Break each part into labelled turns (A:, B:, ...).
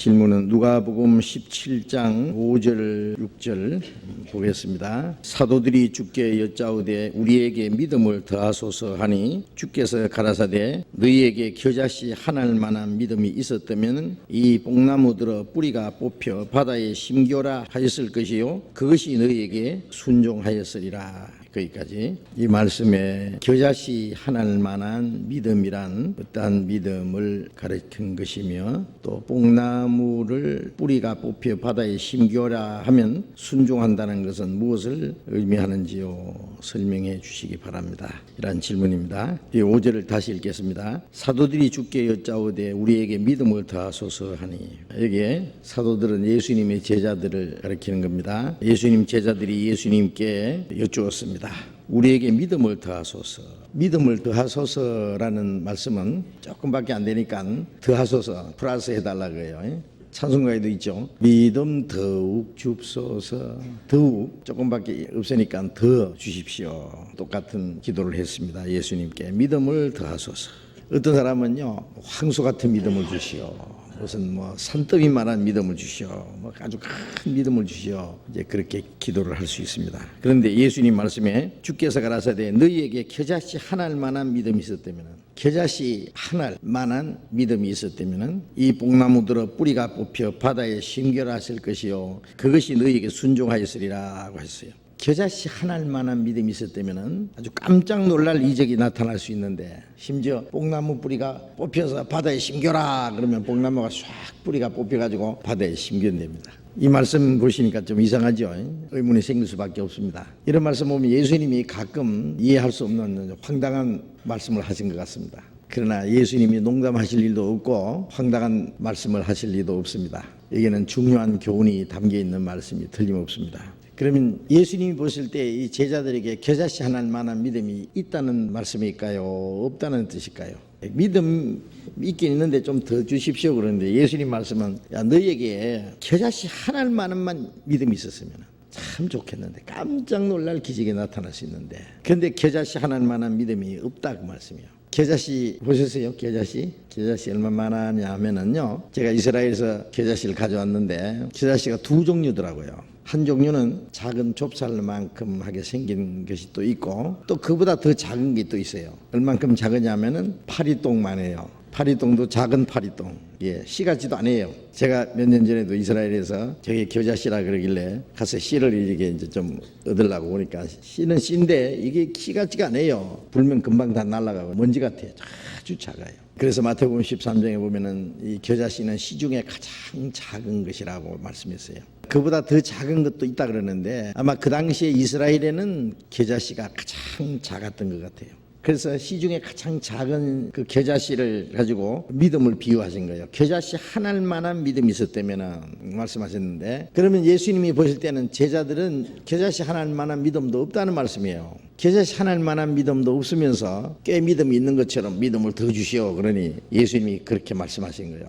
A: 질문은 누가복음 17장 5절 6절 보겠습니다. 사도들이 주께 여짜오되 우리에게 믿음을 더하소서 하니 주께서 가라사대 너희에게 겨자씨 하나일 만한 믿음이 있었다면 이 뽕나무들어 뿌리가 뽑혀 바다에 심겨라 하였을 것이요 그것이 너희에게 순종하였으리라. 거기까지. 이 말씀에 겨자씨 하나일 만한 믿음이란 어떠한 믿음을 가르친 것이며 또 뽕나무를 뿌리가 뽑혀 바다에 심겨라 하면 순종한다는 것은 무엇을 의미하는지요 설명해 주시기 바랍니다. 이란 질문입니다. 이 5절을 다시 읽겠습니다. 사도들이 주께 여짜오되 우리에게 믿음을 더하소서 하니, 여기에 사도들은 예수님의 제자들을 가리키는 겁니다. 예수님 제자들이 예수님께 여쭈었습니다. 우리에게 믿음을 더하소서. 믿음을 더하소서라는 말씀은 조금밖에 안 되니까 더하소서 플러스 해달라고 해요. 찬송가에도 있죠. 믿음 더욱 줍소서. 더욱 조금밖에 없으니까 더 주십시오. 똑같은 기도를 했습니다. 예수님께 믿음을 더하소서. 어떤 사람은요 황소 같은 믿음을 주시오. 무슨 산더미만한 믿음을 주시오. 아주 큰 믿음을 주시오. 이제 그렇게 기도를 할 수 있습니다. 그런데 예수님 말씀에 주께서 가라사대 너희에게 겨자씨 하나일 만한 믿음이 있었다면, 겨자씨 하나일 만한 믿음이 있었다면 이 뽕나무들어 뿌리가 뽑혀 바다에 심겨라실 것이요 그것이 너희에게 순종하였으리라고 했어요. 겨자씨 하나일 만한 믿음이 있었다면 아주 깜짝 놀랄 이적이 나타날 수 있는데, 심지어 뽕나무 뿌리가 뽑혀서 바다에 심겨라 그러면 뽕나무가 싹 뿌리가 뽑혀가지고 바다에 심겨냅니다. 이 말씀 보시니까 좀 이상하죠. 의문이 생길 수밖에 없습니다. 이런 말씀 보면 예수님이 가끔 이해할 수 없는 황당한 말씀을 하신 것 같습니다. 그러나 예수님이 농담하실 일도 없고 황당한 말씀을 하실 일도 없습니다. 여기는 중요한 교훈이 담겨 있는 말씀이 틀림없습니다. 그러면 예수님이 보실 때 이 제자들에게 겨자씨 하나일 만한 믿음이 있다는 말씀일까요? 없다는 뜻일까요? 믿음 있긴 있는데 좀 더 주십시오 그러는데 예수님 말씀은 너희에게 겨자씨 하나일 만한 믿음이 있었으면 참 좋겠는데, 깜짝 놀랄 기적이 나타날 수 있는데, 그런데 겨자씨 하나일 만한 믿음이 없다 그 말씀이에요. 겨자씨 보셨어요? 겨자씨 얼마나 하냐 하면은요, 제가 이스라엘에서 겨자씨를 가져왔는데 겨자씨가 두 종류더라고요. 한 종류는 작은 좁쌀만큼 하게 생긴 것이 또 있고, 또 그보다 더 작은 게 또 있어요. 얼만큼 작으냐면은 파리똥만 해요. 파리똥도 작은 파리똥. 씨 같지도 않아요. 제가 몇 년 전에도 이스라엘에서 저기 겨자씨라 그러길래 가서 씨를 이렇게 이제 좀 얻으려고 보니까 씨는 씨인데 이게 씨 같지가 않아요. 불면 금방 다 날아가고 먼지 같아요. 아주 작아요. 그래서 마태복음 13장에 보면은 이 겨자씨는 씨 중에 가장 작은 것이라고 말씀했어요. 그보다 더 작은 것도 있다 그러는데 아마 그 당시에 이스라엘에는 겨자씨가 가장 작았던 것 같아요. 그래서 씨 중에 가장 작은 그 겨자씨를 가지고 믿음을 비유하신 거예요. 겨자씨 하나일 만한 믿음이 있었다면 말씀하셨는데, 그러면 예수님이 보실 때는 제자들은 겨자씨 하나일 만한 믿음도 없다는 말씀이에요. 겨자씨 하나일 만한 믿음도 없으면서 꽤 믿음이 있는 것처럼 믿음을 더 주시오 그러니 예수님이 그렇게 말씀하신 거예요.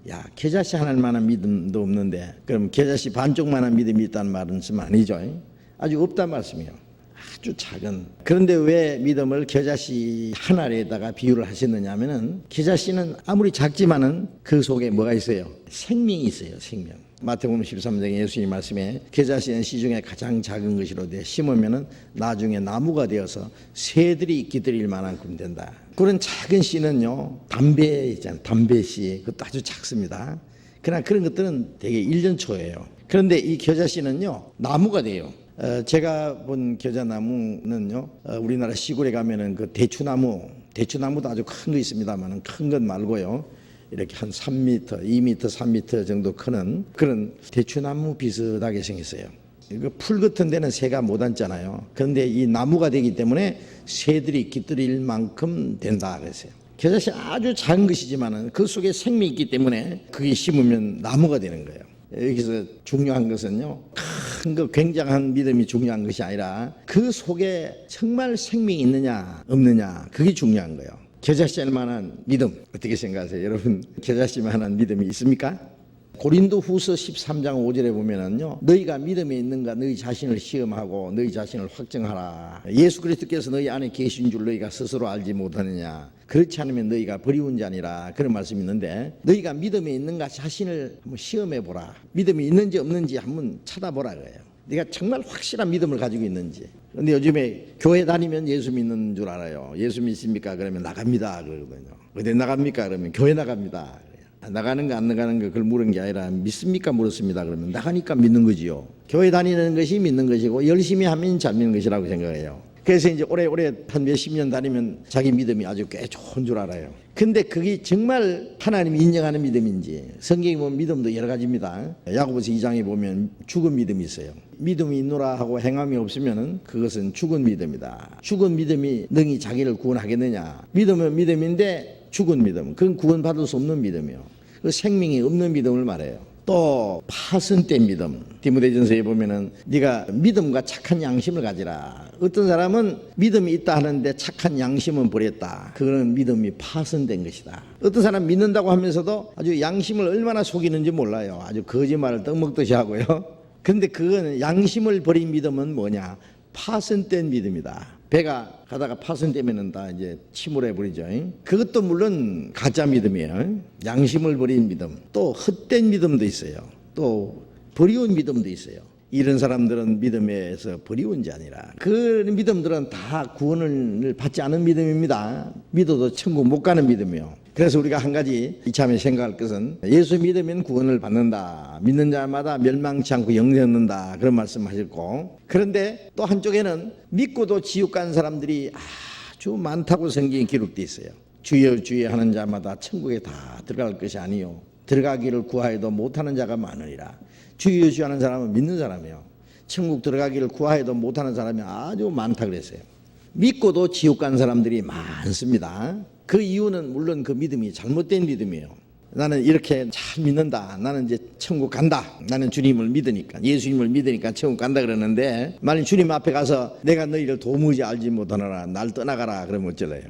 A: 야, 겨자씨 하나일 만한 믿음도 없는데 그럼 겨자씨 반쪽만한 믿음이 있다는 말은 좀 아니죠. 아주 없다는 말씀이에요. 아주 작은. 그런데 왜 믿음을 겨자씨 하나에다가 비유를 하셨느냐 하면은 겨자씨는 아무리 작지만은 그 속에 뭐가 있어요? 생명이 있어요. 생명. 마태복음 13장에 예수님 말씀에 겨자씨는 씨 중에 가장 작은 것이로되 심으면은 나중에 나무가 되어서 새들이 기들일 만한큼 된다. 그런 작은 씨는요, 담배 있잖아요. 담배씨. 그것도 아주 작습니다. 그러나 그런 것들은 되게 1년 초예요. 그런데 이 겨자씨는요, 나무가 돼요. 제가 본 겨자나무는요, 우리나라 시골에 가면은 그 대추나무도 아주 큰 거 있습니다만 큰 것 말고요, 이렇게 한 3m, 2m, 3m 정도 크는 그런 대추나무 비슷하게 생겼어요. 풀 같은 데는 새가 못 앉잖아요. 그런데 이 나무가 되기 때문에 새들이 깃들일 만큼 된다 그랬어요. 겨자씨 아주 작은 것이지만은 그 속에 생명이 있기 때문에 그게 심으면 나무가 되는 거예요. 여기서 중요한 것은요, 큰 거 굉장한 믿음이 중요한 것이 아니라 그 속에 정말 생명이 있느냐 없느냐, 그게 중요한 거예요. 겨자씨만한 믿음 어떻게 생각하세요? 여러분 겨자씨만한 믿음이 있습니까? 고린도 후서 13장 5절에 보면은요, 너희가 믿음에 있는가 너희 자신을 시험하고 너희 자신을 확정하라. 예수 그리스도께서 너희 안에 계신 줄 너희가 스스로 알지 못하느냐. 그렇지 않으면 너희가 버리운 자니라. 그런 말씀이 있는데, 너희가 믿음에 있는가 자신을 한번 시험해 보라. 믿음이 있는지 없는지 한번 찾아보라 그래요. 네가 정말 확실한 믿음을 가지고 있는지. 근데 요즘에 교회 다니면 예수 믿는 줄 알아요. 예수 믿습니까? 그러면 나갑니다 그러거든요. 어디 나갑니까? 그러면 교회 나갑니다. 나가는 거 안 나가는 거 그걸 물은 게 아니라 믿습니까? 물었습니다. 그러면 나가니까 믿는 거지요. 교회 다니는 것이 믿는 것이고 열심히 하면 잘 믿는 것이라고 생각해요. 그래서 이제 오래 한 몇십 년 다니면 자기 믿음이 아주 꽤 좋은 줄 알아요. 근데 그게 정말 하나님이 인정하는 믿음인지, 성경에 보면 믿음도 여러 가지입니다. 야고보서 2장에 보면 죽은 믿음이 있어요. 믿음이 있노라 하고 행함이 없으면 그것은 죽은 믿음이다. 죽은 믿음이 능히 자기를 구원하겠느냐. 믿음은 믿음인데 죽은 믿음, 그건 구원받을 수 없는 믿음이요. 그 생명이 없는 믿음을 말해요. 또 파선된 믿음, 디모데전서에 보면은 네가 믿음과 착한 양심을 가지라. 어떤 사람은 믿음이 있다 하는데 착한 양심은 버렸다. 그거는 믿음이 파선된 것이다. 어떤 사람 믿는다고 하면서도 아주 양심을 얼마나 속이는지 몰라요. 아주 거짓말을 떡먹듯이 하고요. 근데 그거는 양심을 버린 믿음은 뭐냐? 파선된 믿음이다. 배가 가다가 파손되면은 다 이제 침몰해 버리죠. 그것도 물론 가짜 믿음이에요. 양심을 버린 믿음, 또 헛된 믿음도 있어요. 또 버리운 믿음도 있어요. 이런 사람들은 믿음에서 버리운 자니라. 그 믿음들은 다 구원을 받지 않은 믿음입니다. 믿어도 천국 못 가는 믿음이요. 그래서 우리가 한 가지 이참에 생각할 것은, 예수 믿으면 구원을 받는다. 믿는 자마다 멸망치 않고 영생을 얻는다. 그런 말씀하셨고, 그런데 또 한쪽에는 믿고도 지옥 간 사람들이 아주 많다고 성경에 기록되어 있어요. 주여 주여 하는 자마다 천국에 다 들어갈 것이 아니요 들어가기를 구하여도 못하는 자가 많으리라. 주여 주여 하는 사람은 믿는 사람이에요. 천국 들어가기를 구하여도 못하는 사람이 아주 많다 그랬어요. 믿고도 지옥 간 사람들이 많습니다. 그 이유는 물론 그 믿음이 잘못된 믿음이에요. 나는 이렇게 잘 믿는다. 나는 이제 천국 간다. 나는 주님을 믿으니까, 예수님을 믿으니까 천국 간다 그러는데, 만약 주님 앞에 가서 내가 너희를 도무지 알지 못하노라, 날 떠나가라 그러면 어쩔래요?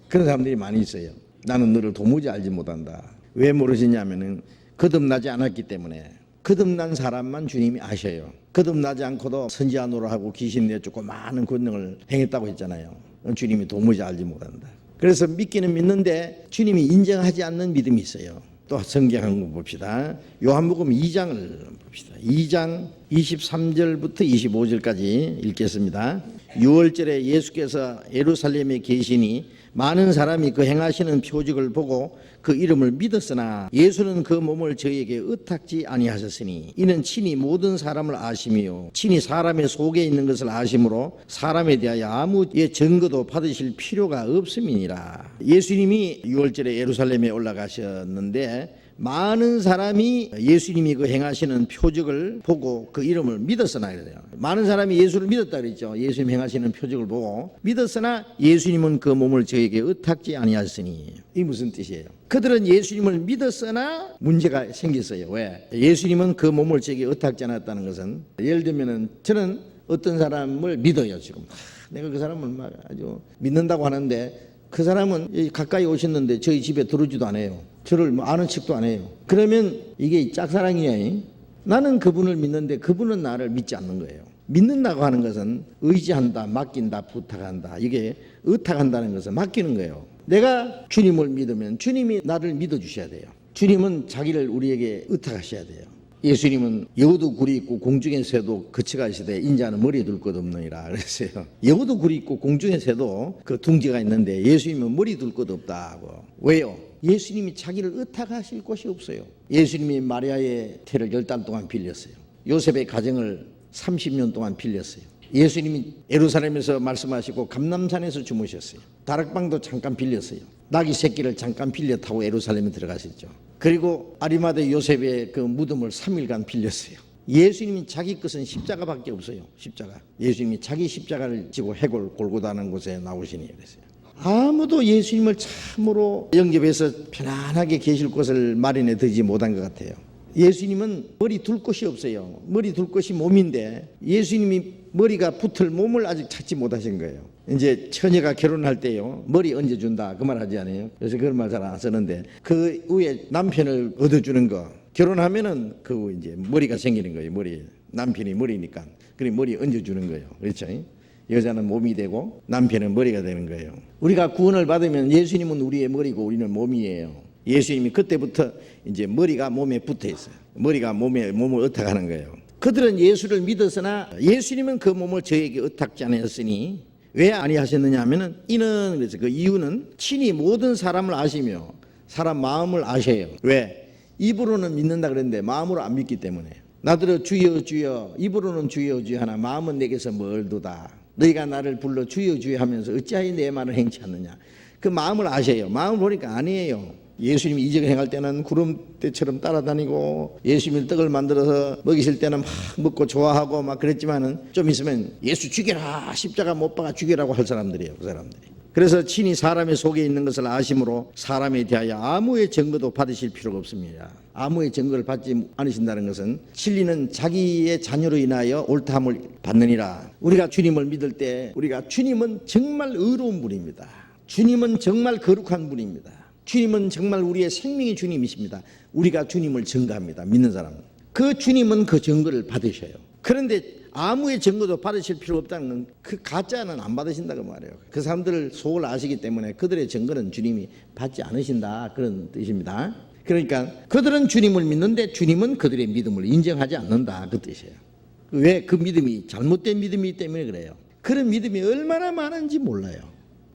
A: 그런 사람들이 많이 있어요. 나는 너를 도무지 알지 못한다. 왜 모르시냐면은 거듭나지 않았기 때문에. 거듭난 사람만 주님이 아셔요. 거듭나지 않고도 선지자 노릇하고 귀신 내쫓고 많은 권능을 행했다고 했잖아요. 주님이 도무지 알지 못한다. 그래서 믿기는 믿는데 주님이 인정하지 않는 믿음이 있어요. 또 성경 한 번 봅시다. 요한복음 2장을 봅시다. 2장 23절부터 25절까지 읽겠습니다. 6월절에 예수께서 예루살렘에 계시니 많은 사람이 그 행하시는 표적을 보고 그 이름을 믿었으나 예수는 그 몸을 저희에게 의탁지 아니하셨으니 이는 친히 모든 사람을 아심이요 친히 사람의 속에 있는 것을 아심으로 사람에 대하여 아무의 증거도 받으실 필요가 없음이니라. 예수님이 6월절에 예루살렘에 올라가셨는데 많은 사람이 예수님이 그 행하시는 표적을 보고 그 이름을 믿었으나 그래요. 많은 사람이 예수를 믿었다 그랬죠. 예수님 행하시는 표적을 보고 믿었으나 예수님은 그 몸을 저에게 의탁지 아니하셨으니, 이 무슨 뜻이에요? 그들은 예수님을 믿었으나 문제가 생겼어요. 왜? 예수님은 그 몸을 저에게 의탁지 않았다는 것은, 예를 들면은 저는 어떤 사람을 믿어요. 지금 내가 그 사람을 아주 믿는다고 하는데 그 사람은 가까이 오셨는데 저희 집에 들어오지도 않아요. 저를 아는 척도 안 해요. 그러면 이게 짝사랑이에요. 나는 그분을 믿는데 그분은 나를 믿지 않는 거예요. 믿는다고 하는 것은 의지한다, 맡긴다, 부탁한다. 이게 의탁한다는 것은 맡기는 거예요. 내가 주님을 믿으면 주님이 나를 믿어주셔야 돼요. 주님은 자기를 우리에게 의탁하셔야 돼요. 예수님은 여우도 굴이 있고 공중에 새도 그치가 있으되 인자는 머리에 둘 것 없느니라 그랬어요. 여우도 굴이 있고 공중에 새도 그 둥지가 있는데 예수님은 머리 둘 것 없다고. 왜요? 예수님이 자기를 의탁하실 곳이 없어요. 예수님이 마리아의 태를 10달 동안 빌렸어요. 요셉의 가정을 30년 동안 빌렸어요. 예수님이 예루살렘에서 말씀하시고 감람산에서 주무셨어요. 다락방도 잠깐 빌렸어요. 나귀 새끼를 잠깐 빌려 타고 예루살렘에 들어가셨죠. 그리고 아리마대 요셉의 그 무덤을 3일간 빌렸어요. 예수님이 자기 것은 십자가밖에 없어요. 십자가. 예수님이 자기 십자가를 지고 해골 골고다는 곳에 나오시니 그랬어요. 아무도 예수님을 참으로 영접해서 편안하게 계실 곳을 마련해 두지 못한 것 같아요. 예수님은 머리 둘 곳이 없어요. 머리 둘 곳이 몸인데 예수님이 머리가 붙을 몸을 아직 찾지 못하신 거예요. 이제 처녀가 결혼할 때요, 머리 얹어준다 그 말 하지 않아요? 그래서 그런 말 잘 안 쓰는데 그 위에 남편을 얻어주는 거, 결혼하면은 그 이제 머리가 생기는 거예요. 머리. 남편이 머리니까. 그래 머리 얹어주는 거예요. 그렇죠? 여자는 몸이 되고 남편은 머리가 되는 거예요. 우리가 구원을 받으면 예수님은 우리의 머리고 우리는 몸이에요. 예수님이 그때부터 이제 머리가 몸에 붙어 있어요. 머리가 몸을 의탁하는 거예요. 그들은 예수를 믿었으나 예수님은 그 몸을 저에게 의탁지 않았으니 왜 아니하셨느냐 하면은 이는 그래서 그 이유는 친히 모든 사람을 아시며 사람 마음을 아셔요. 왜? 입으로는 믿는다 그랬는데 마음으로 안 믿기 때문에. 나더러 주여 주여 입으로는 주여 주여 하나 마음은 내게서 멀도다. 너희가 나를 불러 주여 주여 하면서 어찌하여 내 말을 행치 않느냐. 그 마음을 아셔요. 마음을 보니까 아니에요. 예수님이 이적을 행할 때는 구름대처럼 따라다니고 예수님이 떡을 만들어서 먹이실 때는 막 먹고 좋아하고 막 그랬지만은 좀 있으면 예수 죽여라 십자가 못 박아 죽여라고 할 사람들이에요. 그 사람들이. 그래서 친히 사람의 속에 있는 것을 아심으로 사람에 대하여 아무의 증거도 받으실 필요가 없습니다. 아무의 증거를 받지 않으신다는 것은 진리는 자기의 자녀로 인하여 옳다함을 받느니라. 우리가 주님을 믿을 때 우리가 주님은 정말 의로운 분입니다. 주님은 정말 거룩한 분입니다. 주님은 정말 우리의 생명의 주님이십니다. 우리가 주님을 증거합니다. 믿는 사람은. 그 주님은 그 증거를 받으셔요. 그런데 아무의 증거도 받으실 필요 없다는 건 그 가짜는 안 받으신다고 말해요. 그 사람들 속을 아시기 때문에 그들의 증거는 주님이 받지 않으신다 그런 뜻입니다. 그러니까 그들은 주님을 믿는데 주님은 그들의 믿음을 인정하지 않는다 그 뜻이에요. 왜? 그 믿음이 잘못된 믿음이기 때문에 그래요. 그런 믿음이 얼마나 많은지 몰라요.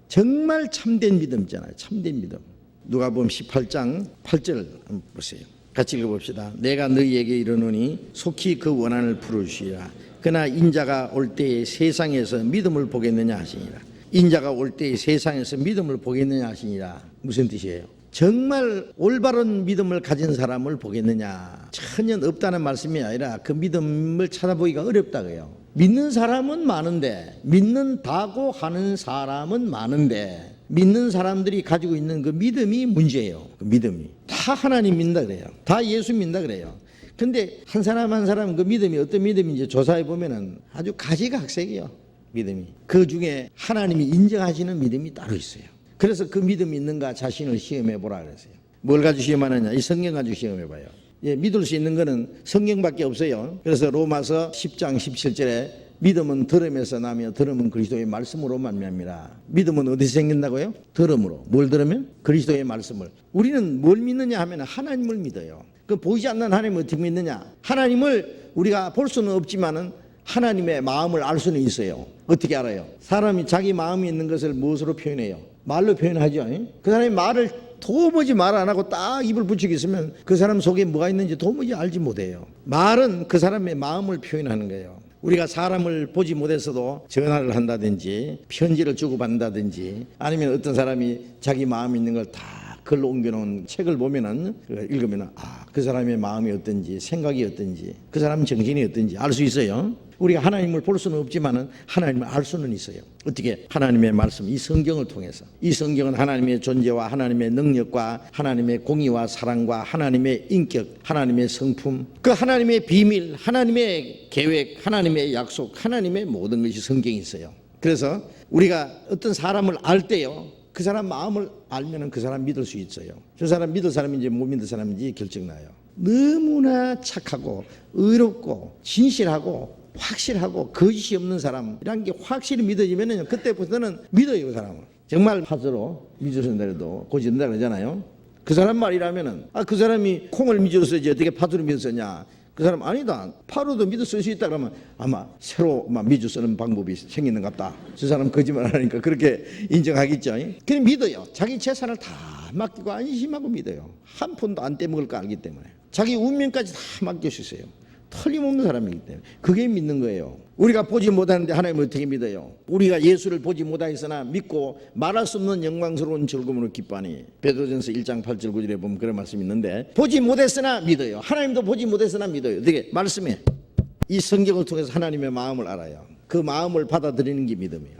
A: 정말 참된 믿음 있잖아요. 참된 믿음. 누가복음 18장 8절 한번 보세요. 같이 읽어봅시다. 내가 너희에게 이르노니 속히 그 원한을 풀어주시라. 그러나 인자가 올 때에 세상에서 믿음을 보겠느냐 하시니라. 인자가 올 때에 세상에서 믿음을 보겠느냐 하시니라. 무슨 뜻이에요? 정말 올바른 믿음을 가진 사람을 보겠느냐. 전혀 없다는 말씀이 아니라 그 믿음을 찾아보기가 어렵다고요. 믿는 사람은 많은데 믿는다고 하는 사람은 많은데 믿는 사람들이 가지고 있는 그 믿음이 문제예요. 그 믿음이 다 하나님 믿는다 그래요. 다 예수 믿는다 그래요. 근데 한 사람 한 사람 그 믿음이 어떤 믿음인지 조사해 보면은 아주 가지각색이요. 믿음이 그 중에 하나님이 인정하시는 믿음이 따로 있어요. 그래서 그 믿음이 있는가 자신을 시험해 보라 그랬어요. 뭘 가지고 시험하느냐? 이 성경 가지고 시험해 봐요. 예, 믿을 수 있는 거는 성경밖에 없어요. 그래서 로마서 10장 17절에 믿음은 들음에서 나며 들음은 그리스도의 말씀으로 말미암니라. 믿음은 어디서 생긴다고요? 들음으로. 뭘 들으면? 그리스도의 말씀을. 우리는 뭘 믿느냐 하면 하나님을 믿어요. 그 보이지 않는 하나님을 어떻게 믿느냐? 하나님을 우리가 볼 수는 없지만은 하나님의 마음을 알 수는 있어요. 어떻게 알아요? 사람이 자기 마음이 있는 것을 무엇으로 표현해요? 말로 표현하죠. 그 사람이 말을 도무지 말 안 하고 딱 입을 붙이고 있으면 그 사람 속에 뭐가 있는지 도무지 알지 못해요. 말은 그 사람의 마음을 표현하는 거예요. 우리가 사람을 보지 못해서도 전화를 한다든지 편지를 주고받는다든지 아니면 어떤 사람이 자기 마음이 있는 걸 다 글로 옮겨놓은 책을 보면은 읽으면은 그 사람의 마음이 어떤지 생각이 어떤지 그 사람 정신이 어떤지 알 수 있어요. 우리가 하나님을 볼 수는 없지만은 하나님을 알 수는 있어요. 어떻게? 하나님의 말씀, 이 성경을 통해서. 이 성경은 하나님의 존재와 하나님의 능력과 하나님의 공의와 사랑과 하나님의 인격, 하나님의 성품, 그 하나님의 비밀, 하나님의 계획, 하나님의 약속, 하나님의 모든 것이 성경에 있어요. 그래서 우리가 어떤 사람을 알 때요, 그 사람 마음을 알면은 그 사람 믿을 수 있어요. 저 사람 믿을 사람인지 못 믿을 사람인지 결정나요. 너무나 착하고 의롭고 진실하고 확실하고 거짓이 없는 사람이란 게 확실히 믿어지면은 그때부터는 믿어요. 그 사람을 정말 파스로 믿으신다고 고집된다 그러잖아요. 그 사람 말이라면은 그 사람이 콩을 믿었어야지 어떻게 파스로 믿었었냐. 그 사람 아니다. 파로도 믿어 쓸 수 있다 그러면 아마 새로 믿어 쓰는 방법이 생기는 것 같다. 저 사람 거짓말 하니까 그렇게 인정하겠죠. 그냥 믿어요. 자기 재산을 다 맡기고 안심하고 믿어요. 한 푼도 안 떼먹을 거 알기 때문에. 자기 운명까지 다 맡길 수 있어요. 틀림없는 사람이기 때문에 그게 믿는 거예요. 우리가 보지 못하는데 하나님을 어떻게 믿어요? 우리가 예수를 보지 못하였으나 믿고 말할 수 없는 영광스러운 즐거움으로 기뻐하니. 베드로전서 1장 8절 9절에 보면 그런 말씀이 있는데 보지 못했으나 믿어요. 하나님도 보지 못했으나 믿어요. 어떻게? 말씀에 이 성경을 통해서 하나님의 마음을 알아요. 그 마음을 받아들이는 게 믿음이에요.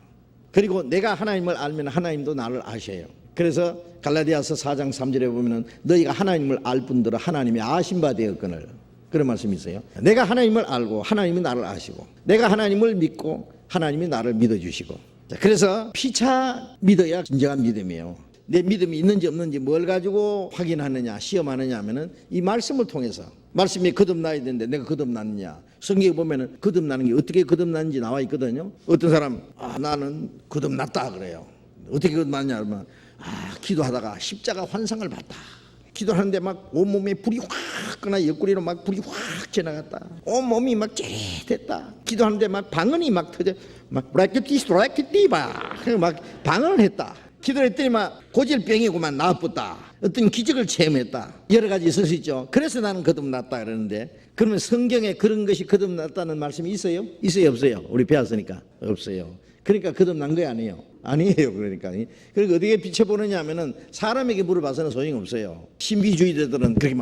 A: 그리고 내가 하나님을 알면 하나님도 나를 아셔요. 그래서 갈라디아서 4장 3절에 보면 너희가 하나님을 알 뿐더러 하나님의 아신 바 되었거늘 그런 말씀이 있어요. 내가 하나님을 알고 하나님이 나를 아시고 내가 하나님을 믿고 하나님이 나를 믿어주시고. 그래서 피차 믿어야 진정한 믿음이에요. 내 믿음이 있는지 없는지 뭘 가지고 확인하느냐, 시험하느냐 하면은 이 말씀을 통해서. 말씀이 거듭나야 되는데 내가 거듭났느냐. 성경에 보면은 거듭나는 게 어떻게 거듭나는지 나와 있거든요. 어떤 사람 나는 거듭났다 그래요. 어떻게 거듭났냐 그러면 기도하다가 십자가 환상을 봤다. 기도하는데 막 온몸에 불이 확 끄나 옆구리로 막 불이 확 지나갔다. 온몸이 막 찌릿했다. 기도하는데 막 방언이 막 터져. 막 브라이크티스트라이크티바 막 방언을 했다. 기도를 했더니 막 고질병이고만 나았다. 어떤 기적을 체험했다. 여러 가지 있을 수 있죠. 그래서 나는 거듭났다 그러는데, 그러면 성경에 그런 것이 거듭났다는 말씀이 있어요? 있어요 없어요? 우리 배웠으니까 없어요. 그러니까 거듭난 거 아니에요. 아니에요. 그러니까 어떻게 비춰보느냐 하면은 사람에게 물어봐서는 소용없어요. 신비주의자들은 그렇게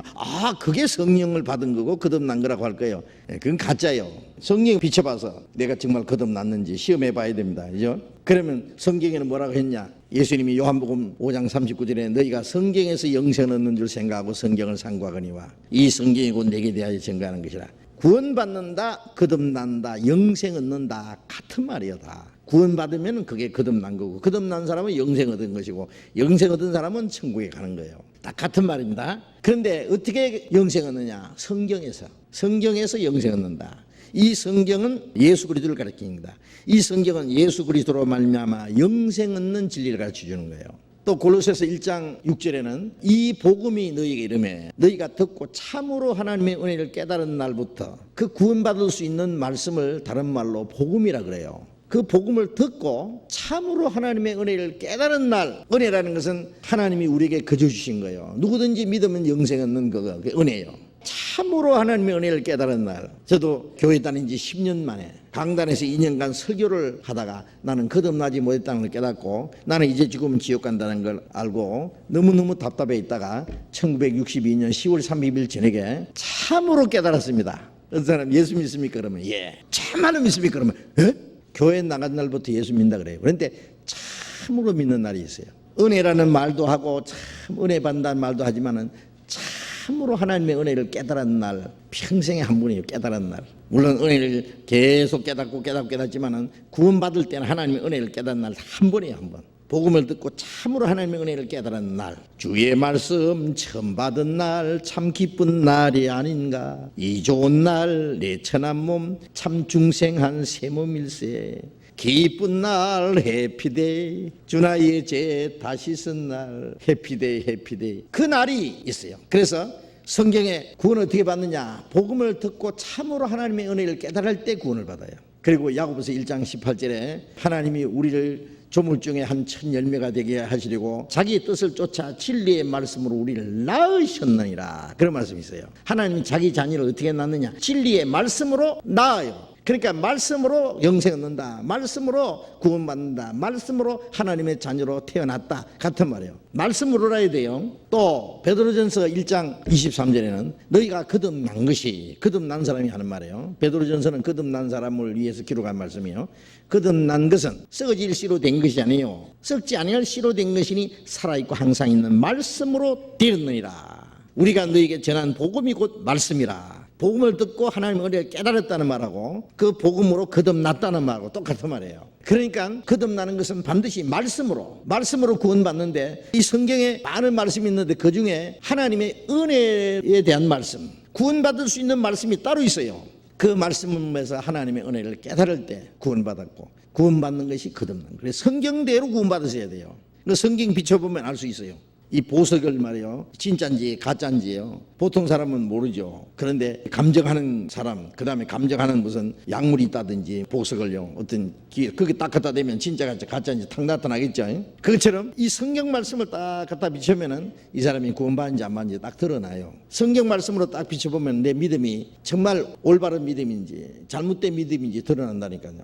A: 그게 성령을 받은 거고 거듭난 거라고 할 거예요. 그건 가짜예요. 성령 비춰봐서 내가 정말 거듭났는지 시험해 봐야 됩니다. 그죠? 그러면 성경에는 뭐라고 했냐? 예수님이 요한복음 5장 39절에 너희가 성경에서 영생을 얻는 줄 생각하고 성경을 상고하거니와 이 성경이 곧 내게 대하여 증거하는 것이라. 구원받는다, 거듭난다, 영생 얻는다 같은 말이에요. 다 구원받으면 그게 거듭난 거고, 거듭난 사람은 영생 얻은 것이고, 영생 얻은 사람은 천국에 가는 거예요. 딱 같은 말입니다. 그런데 어떻게 영생 얻느냐? 성경에서 영생 얻는다. 이 성경은 예수 그리스도를 가르칩니다. 이 성경은 예수 그리스도로 말미암아 영생 얻는 진리를 가르쳐 주는 거예요. 또 골로새서 1장 6절에는 이 복음이 너희에게 이르매 너희가 듣고 참으로 하나님의 은혜를 깨달은 날부터, 그 구원받을 수 있는 말씀을 다른 말로 복음이라 그래요. 그 복음을 듣고 참으로 하나님의 은혜를 깨달은 날, 은혜라는 것은 하나님이 우리에게 거저 주신 거예요. 누구든지 믿으면 영생 얻는 그거 은혜예요. 참으로 하나님의 은혜를 깨달은 날. 저도 교회 다닌 지 10년 만에 강단에서 2년간 설교를 하다가 나는 거듭나지 못했다는 걸 깨닫고, 나는 이제 죽으면 지옥 간다는 걸 알고 너무너무 답답해 있다가 1962년 10월 30일 저녁에 참으로 깨달았습니다. 어떤 사람 예수 믿습니까? 그러면 예. 참말로 믿습니까? 그러면 예? 교회 나간 날부터 예수 믿는다 그래요. 그런데 참으로 믿는 날이 있어요. 은혜라는 말도 하고 참 은혜 받는다는 말도 하지만은 참으로 하나님의 은혜를 깨달은 날, 평생에 한 번이에요. 깨달은 날. 물론 은혜를 계속 깨닫지만은 구원받을 때는 하나님의 은혜를 깨달은 날 한 번이에요. 한 번. 복음을 듣고 참으로 하나님의 은혜를 깨달은 날, 주의 말씀 처음 받은 날 참 기쁜 날이 아닌가. 이 좋은 날 내 천한 몸 참 중생한 새 몸일세. 기쁜 날 해피데이, 주나의 죄 다시 쓴 날 해피데이. 그 날이 있어요. 그래서 성경에 구원을 어떻게 받느냐? 복음을 듣고 참으로 하나님의 은혜를 깨달을 때 구원을 받아요. 그리고 야고보서 1장 18절에 하나님이 우리를 조물 중에 한 천 열매가 되게 하시려고 자기의 뜻을 쫓아 진리의 말씀으로 우리를 낳으셨느니라. 그런 말씀이 있어요. 하나님이 자기 자녀를 어떻게 낳느냐? 진리의 말씀으로 낳아요. 그러니까 말씀으로 영생 얻는다, 말씀으로 구원받는다, 말씀으로 하나님의 자녀로 태어났다 같은 말이에요. 말씀으로 알아야 돼요. 또 베드로전서 1장 23절에는 너희가 거듭난 것이, 거듭난 사람이 하는 말이에요. 베드로전서는 거듭난 사람을 위해서 기록한 말씀이에요. 거듭난 것은 썩어질 씨로 된 것이 아니에요. 썩지 아니할 씨로 된 것이니 살아있고 항상 있는 말씀으로 되었느니라. 우리가 너희에게 전한 복음이 곧 말씀이라. 복음을 듣고 하나님의 은혜를 깨달았다는 말하고 그 복음으로 거듭났다는 말하고 똑같은 말이에요. 그러니까 거듭나는 것은 반드시 말씀으로 구원받는데, 이 성경에 많은 말씀이 있는데 그 중에 하나님의 은혜에 대한 말씀, 구원받을 수 있는 말씀이 따로 있어요. 그 말씀에서 하나님의 은혜를 깨달을 때 구원받았고, 구원받는 것이 거듭난 거예요. 그래서 성경대로 구원받으셔야 돼요. 성경 비춰보면 알 수 있어요. 이 보석을 말이요, 진짜인지 가짜인지요, 보통 사람은 모르죠. 그런데 감정하는 사람, 그 다음에 감정하는 무슨 약물이 있다든지 보석을요, 어떤 기회 그게 딱 갖다 대면 진짜인지 가짜인지 탁 나타나겠죠. 그것처럼 이 성경 말씀을 딱 갖다 비추면은 이 사람이 구원받은지 안 받은지 딱 드러나요. 성경 말씀으로 딱 비춰보면 내 믿음이 정말 올바른 믿음인지 잘못된 믿음인지 드러난다니까요.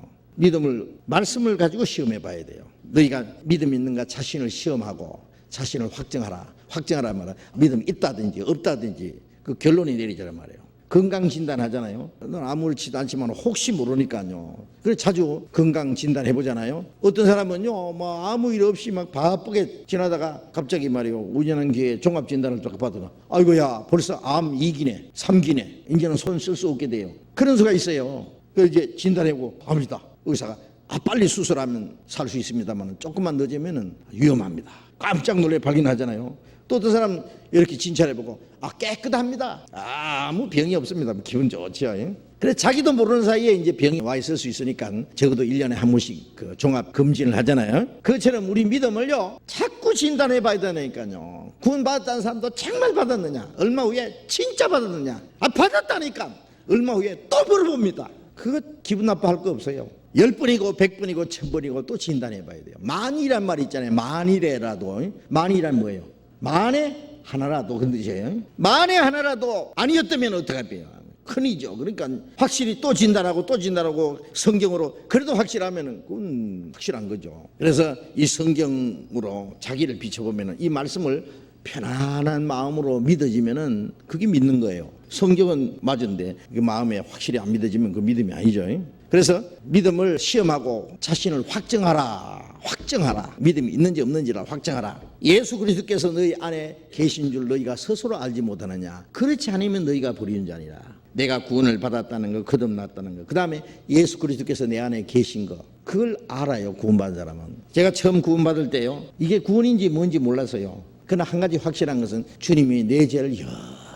A: 말씀을 가지고 시험해 봐야 돼요. 너희가 믿음 있는가 자신을 시험하고 자신을 확정하라 말이야. 믿음이 있다든지 없다든지 그 결론이 내리자란 말이에요. 건강 진단 하잖아요. 넌 아무렇지도 않지만 혹시 모르니까요. 그래서 자주 건강 진단 해보잖아요. 어떤 사람은요, 뭐 아무 일 없이 막 바쁘게 지나다가 갑자기 말이요, 우연한 기회에 종합 진단을 딱 받으면 아이고야 벌써 암 2기네 3기네 이제는 손 쓸 수 없게 돼요. 그런 수가 있어요. 그 이제 진단해보고 암이다. 의사가 빨리 수술하면 살 수 있습니다만 조금만 늦으면 위험합니다. 깜짝 놀래 발견하잖아요. 또 어떤 사람 이렇게 진찰해보고 깨끗합니다. 아무 병이 없습니다. 기분 좋죠. 예? 그래서 자기도 모르는 사이에 이제 병이 와 있을 수 있으니까 적어도 1년에 한 번씩 그 종합 검진을 하잖아요. 그처럼 우리 믿음을요 자꾸 진단해 봐야 되니까요. 구원 받았다는 사람도 정말 받았느냐, 얼마 후에 진짜 받았느냐, 받았다니까 얼마 후에 또 물어봅니다. 그거 기분 나빠할 거 없어요. 10번이고 100번이고 1000번이고 또 진단해 봐야 돼요. 만이란 말이 있잖아요. 만일에라도. 만이란 뭐예요? 만에 하나라도, 그런 뜻이에요. 만에 하나라도 아니었다면 어떡할까요? 큰일이죠. 그러니까 확실히 또 진단하고 또 진단하고 성경으로 그래도 확실하면 그건 확실한 거죠. 그래서 이 성경으로 자기를 비춰보면 이 말씀을 편안한 마음으로 믿어지면은 그게 믿는 거예요. 성경은 맞은데 마음에 확실히 안 믿어지면 그 믿음이 아니죠. 그래서 믿음을 시험하고 자신을 확정하라. 믿음이 있는지 없는지를 확정하라. 예수 그리스도께서 너희 안에 계신 줄 너희가 스스로 알지 못하느냐. 그렇지 않으면 너희가 버리는 자니라. 내가 구원을 받았다는 거, 거듭났다는 거, 그 다음에 예수 그리스도께서 내 안에 계신 거, 그걸 알아요. 구원받은 사람은. 제가 처음 구원받을 때요, 이게 구원인지 뭔지 몰라서요. 그러나 한 가지 확실한 것은 주님이 내 죄를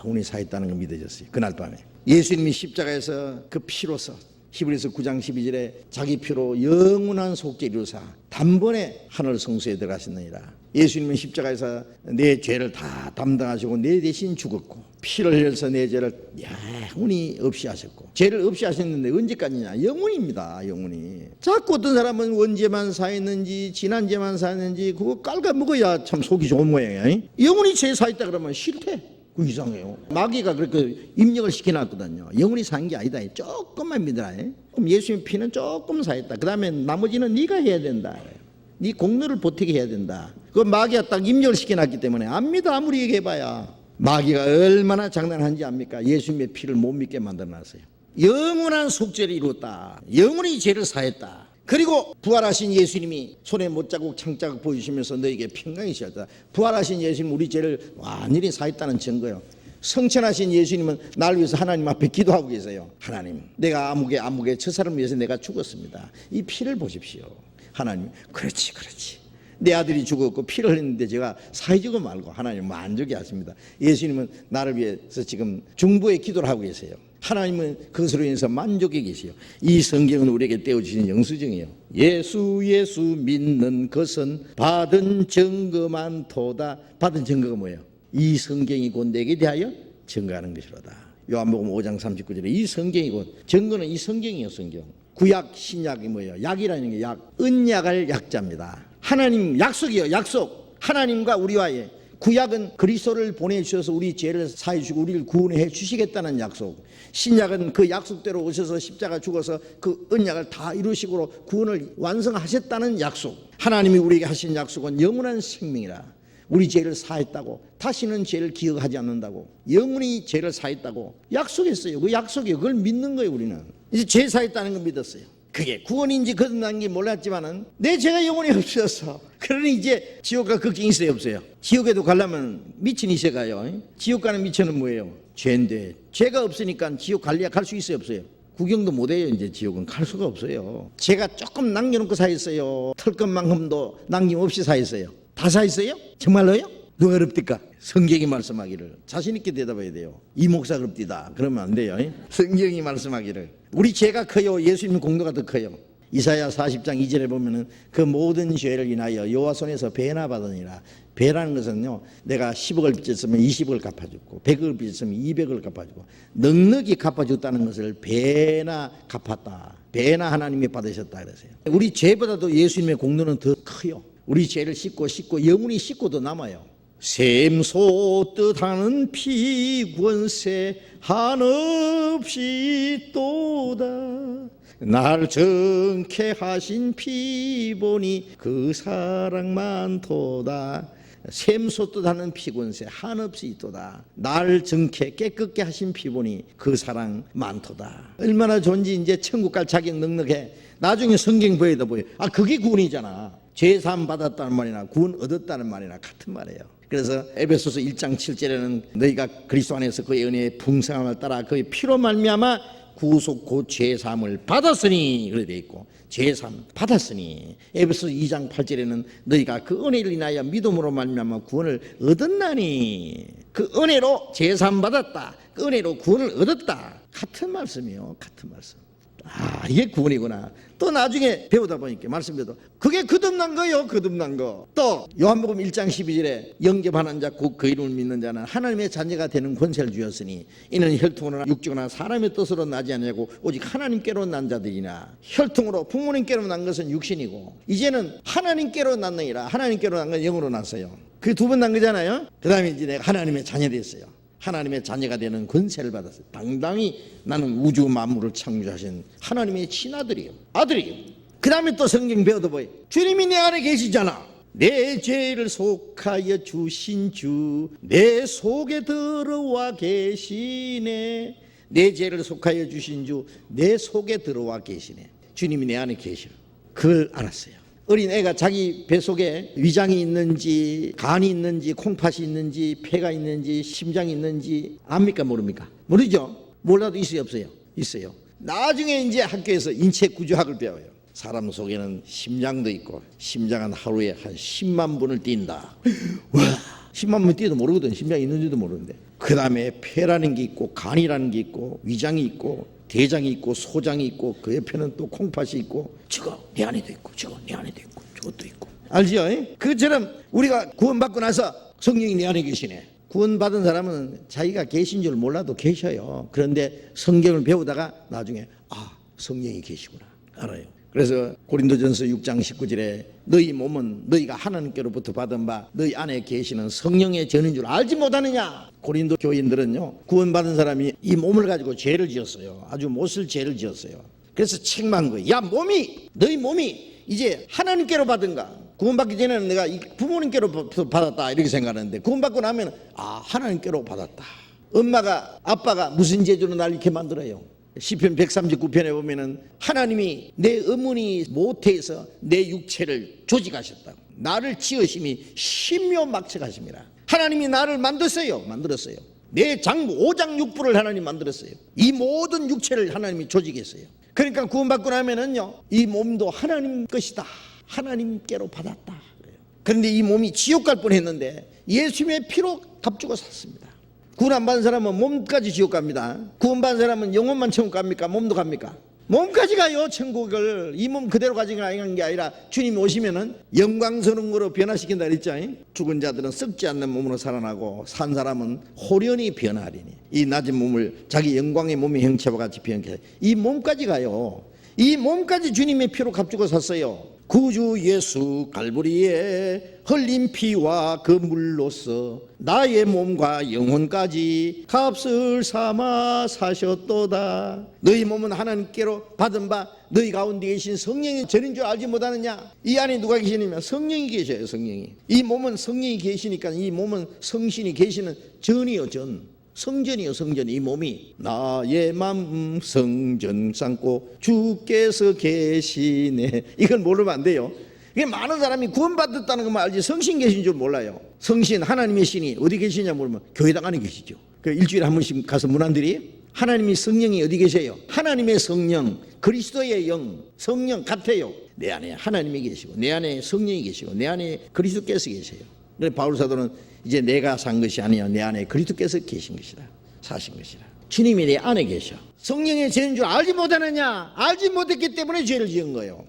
A: 영원히 사했다는 걸 믿어졌어요. 그날 밤에 예수님이 십자가에서 그 피로서 히브리서 9장 12절에 자기 피로 영원한 속죄를 이루사 단번에 하늘 성소에 들어가셨느니라. 예수님은 십자가에서 내 죄를 다 담당하시고 내 대신 죽었고 피를 흘려서 내 죄를 영원히 없이 하셨고, 죄를 없이 하셨는데 언제까지냐? 영원입니다. 영원히. 자꾸 어떤 사람은 언제만 사했는지 지난죄만 사했는지 그거 깔아먹어야 참 속이 좋은 모양이야. 영원히 죄 사했다 그러면 싫대. 그 이상해요. 마귀가 그렇게 입력을 시켜놨거든요. 영원히 산 게 아니다. 조금만 믿으라. 그럼 예수님 피는 조금 사했다. 그 다음에 나머지는 네가 해야 된다. 네 공로를 보태게 해야 된다. 그 마귀가 딱 입력을 시켜놨기 때문에 안 믿어. 아무리 얘기해봐야. 마귀가 얼마나 장난한지 압니까? 예수님의 피를 못 믿게 만들어놨어요. 영원한 속죄를 이뤘다. 영원히 죄를 사했다. 그리고 부활하신 예수님이 손에 못자국 창자국 보여주시면서 너에게 평강이 있었다. 부활하신 예수님 우리 죄를 완전히 사했다는 증거예요. 성천하신 예수님은 나를 위해서 하나님 앞에 기도하고 계세요. 하나님, 내가 아무개 저 사람을 위해서 내가 죽었습니다. 이 피를 보십시오. 하나님, 그렇지 내 아들이 죽었고 피를 흘렸는데 제가 사해주고 말고 하나님 만족해 하십니다. 예수님은 나를 위해서 지금 중보의 기도를 하고 계세요. 하나님은 그것으로 인해서 만족해 계세요. 이 성경은 우리에게 떼어주신 영수증이에요. 예수 믿는 것은 받은 증거만 도다. 받은 증거가 뭐예요? 이 성경이 곧 내게 대하여 증거하는 것이로다. 요한복음 5장 39절에 이 성경이 곧, 증거는 이 성경이에요. 성경. 구약 신약이 뭐예요? 약이라는 게 약, 은약할 약자입니다. 하나님 약속이에요. 약속. 하나님과 우리와의. 구약은 그리스도를 보내주셔서 우리 죄를 사해 주시고 우리를 구원해 주시겠다는 약속. 신약은 그 약속대로 오셔서 십자가 죽어서 그 언약을 다 이루시고 구원을 완성하셨다는 약속. 하나님이 우리에게 하신 약속은 영원한 생명이라. 우리 죄를 사했다고, 다시는 죄를 기억하지 않는다고, 영원히 죄를 사했다고 약속했어요. 그 약속이에요. 그걸 믿는 거예요. 우리는 이제 죄 사했다는 걸 믿었어요. 그게 구원인지 거듭난지 몰랐지만은 내 죄가 영원히 없어서, 그러니 이제 지옥과 걱정이 있어요, 없어요? 지옥에도 가려면 미천이 있어야 가요. 지옥 가는 미천은 뭐예요? 죄인데 죄가 없으니까 지옥 갈래야 갈 수 있어요, 없어요? 구경도 못해요. 이제 지옥은 갈 수가 없어요. 죄가 조금 남겨놓고 사했어요. 털 것만큼도 남김없이 사했어요. 다 사했어요? 정말로요? 누가 그럽니까? 성경이 말씀하기를. 자신 있게 대답해야 돼요. 이 목사 그럽디다 그러면 안 돼요. 성경이 말씀하기를. 우리 죄가 커요? 예수님 공로가 더 커요? 이사야 40장 2절에 보면은 그 모든 죄를 인하여 여호와 손에서 배나 받으니라. 배라는 것은요, 내가 10억을 빚졌으면 20억을 갚아주고 100억을 빚졌으면 200억을 갚아주고 넉넉히 갚아줬다는 것을 배나 갚았다. 배나 하나님이 받으셨다 그러세요. 우리 죄보다도 예수님의 공로는 더 커요. 우리 죄를 씻고 영원히 씻고도 남아요. 샘소 뜻하는 피 권세 한없이 또다. 날 정케 하신 피 보니 그 사랑 많도다. 샘소 뜻하는 피 권세 한없이 또다. 날 정케 깨끗게 하신 피 보니 그 사랑 많도다. 얼마나 좋은지. 이제 천국 갈 자격 넉넉해. 나중에 성경 보여도 보여. 그게 구원이잖아. 죄사함 받았다는 말이나 구원 얻었다는 말이나 같은 말이에요. 그래서 에베소서 1장 7절에는 너희가 그리스도 안에서 그의 은혜의 풍성함을 따라 그의 피로 말미암아 구속 곧 죄사함을 받았으니 그래 돼 있고 죄사함 받았으니 에베소 2장 8절에는 너희가 그 은혜를 인하여 믿음으로 말미암아 구원을 얻었나니 그 은혜로 죄사함 받았다. 그 은혜로 구원을 얻었다. 같은 말씀이요. 같은 말씀. 아, 이게 구원이구나. 또 나중에 배우다 보니까 말씀대로 그게 거듭난 거요. 거듭난 거. 또 요한복음 1장 12절에 영접하는 자 곧 그 이름을 믿는 자는 하나님의 자녀가 되는 권세를 주었으니 이는 혈통으로나 육적으로나 사람의 뜻으로 나지 아니하고 오직 하나님께로 난 자들이나 혈통으로 부모님께로 난 것은 육신이고 이제는 하나님께로 났느니라. 하나님께로 난 건 영으로 났어요. 그 두 번 난 거잖아요. 그 다음에 이제 내가 하나님의 자녀 됐어요. 하나님의 자녀가 되는 권세를 받았어요. 당당히 나는 우주 만물을 창조하신 하나님의 친아들이에요. 아들이에요. 그 다음에 또 성경 배워도 보여. 주님이 내 안에 계시잖아. 내 죄를 속하여 주신 주 내 속에 들어와 계시네. 내 죄를 속하여 주신 주 내 속에 들어와 계시네. 주님이 내 안에 계셔. 그걸 알았어요. 어린 애가 자기 뱃속에 위장이 있는지 간이 있는지 콩팥이 있는지 폐가 있는지 심장이 있는지 압니까 모릅니까? 모르죠. 몰라도 있어요 없어요? 있어요. 나중에 이제 학교에서 인체 구조학을 배워요. 사람 속에는 심장도 있고 심장은 하루에 한 10만 분을 뛴다. 와, 10만 분 뛰어도 모르거든. 심장이 있는지도 모르는데. 그 다음에 폐라는 게 있고 간이라는 게 있고 위장이 있고 대장이 있고 소장이 있고 그 옆에는 또 콩팥이 있고 저거 내 안에도 있고 저거 내 안에도 있고 저것도 있고 알죠? 그처럼 우리가 구원받고 나서 성령이 내 안에 계시네. 구원받은 사람은 자기가 계신 줄 몰라도 계셔요. 그런데 성경을 배우다가 나중에 아 성령이 계시구나 알아요. 그래서 고린도전서 6장 19절에 너희 몸은 너희가 하나님께로부터 받은 바 너희 안에 계시는 성령의 전인 줄 알지 못하느냐. 고린도 교인들은요 구원받은 사람이 이 몸을 가지고 죄를 지었어요. 아주 못쓸 죄를 지었어요. 그래서 책망한 거예요. 야 몸이 너희 몸이 이제 하나님께로 받은가. 구원받기 전에는 내가 부모님께로부터 받았다 이렇게 생각하는데 구원받고 나면 아 하나님께로 받았다. 엄마가 아빠가 무슨 죄로 날 이렇게 만들어요. 시편 139편에 보면은 하나님이 내 어머니 모태에서 내 육체를 조직하셨다고. 나를 지으심이 신묘막측하심이라. 하나님이 나를 만들었어요. 내 장부 오장육부를 하나님 만들었어요. 이 모든 육체를 하나님이 조직했어요. 그러니까 구원받고 나면은요 이 몸도 하나님 것이다. 하나님께로 받았다. 그런데 이 몸이 지옥 갈 뻔했는데 예수님의 피로 값주고 샀습니다. 구원 안 받은 사람은 몸까지 지옥 갑니다. 구원 받은 사람은 영혼만 천국 갑니까? 몸도 갑니까? 몸까지 가요. 천국을. 이 몸 그대로 가지고 게 아니라 주님이 오시면은 영광스러운 거로 변화시킨다 그랬죠. 죽은 자들은 썩지 않는 몸으로 살아나고 산 사람은 호련히 변하리니 이 낮은 몸을 자기 영광의 몸의 형체와 같이 변케. 이 몸까지 가요. 이 몸까지 주님의 피로 값주고 샀어요. 구주 예수 갈보리에 흘린 피와 그 물로서 나의 몸과 영혼까지 값을 삼아 사셨도다. 너희 몸은 하나님께로 받은 바 너희 가운데 계신 성령이 전인 줄 알지 못하느냐. 이 안에 누가 계시냐면 성령이 계셔요. 성령이. 이 몸은 성령이 계시니까 이 몸은 성신이 계시는 전이요 전. 성전이요 성전. 이 몸이 나의 맘 성전 삼고 주께서 계시네. 이걸 모르면 안 돼요. 이게 많은 사람이 구원받았다는 것만 알지 성신 계신 줄 몰라요. 성신 하나님의 신이 어디 계시냐 물으면 교회당 안에 계시죠. 그 일주일에 한 번씩 가서 문 안 드려요? 하나님이 성령이 어디 계세요? 하나님의 성령 그리스도의 영 성령 같아요. 내 안에 하나님이 계시고 내 안에 성령이 계시고 내 안에 그리스도께서 계세요. 그래서 바울 사도는 이제 내가 산 것이 아니야 내 안에 그리스도께서 계신 것이다. 사신 것이다. 주님이 내 안에 계셔. 성령의 죄인 줄 알지 못하느냐. 알지 못했기 때문에 죄를 지은 거예요.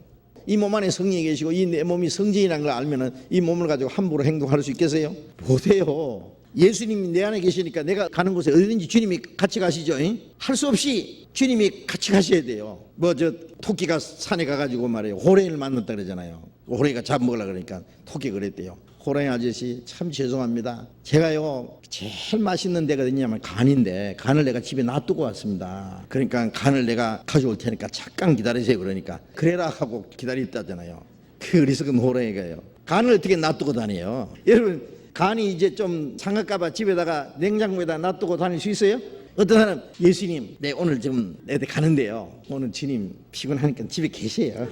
A: 이 몸 안에 성령이 계시고 이 내 몸이 성전이라는 걸 알면은 이 몸을 가지고 함부로 행동할 수 있겠어요? 못해요. 예수님이 내 안에 계시니까 내가 가는 곳에 어디든지 주님이 같이 가시죠. 할 수 없이 주님이 같이 가셔야 돼요. 뭐 저 토끼가 산에 가가지고 말이에요 호랭이를 만났다 그러잖아요. 호랭이가 잡먹으려고 그러니까 토끼가 그랬대요. 호랭이 아저씨 참 죄송합니다. 제가요 제일 맛있는 데가 어디냐면 간인데 간을 내가 집에 놔두고 왔습니다. 그러니까 간을 내가 가져올 테니까 잠깐 기다리세요. 그러니까 그래라 하고 기다렸다잖아요. 그래서 그 호랭이가요 간을 어떻게 놔두고 다녀요? 여러분 간이 이제 좀 상할까봐 집에다가 냉장고에다 놔두고 다닐 수 있어요? 어떤 사람 예수님 네 오늘 좀 애들 가는데요 오늘 주님 피곤하니까 집에 계세요.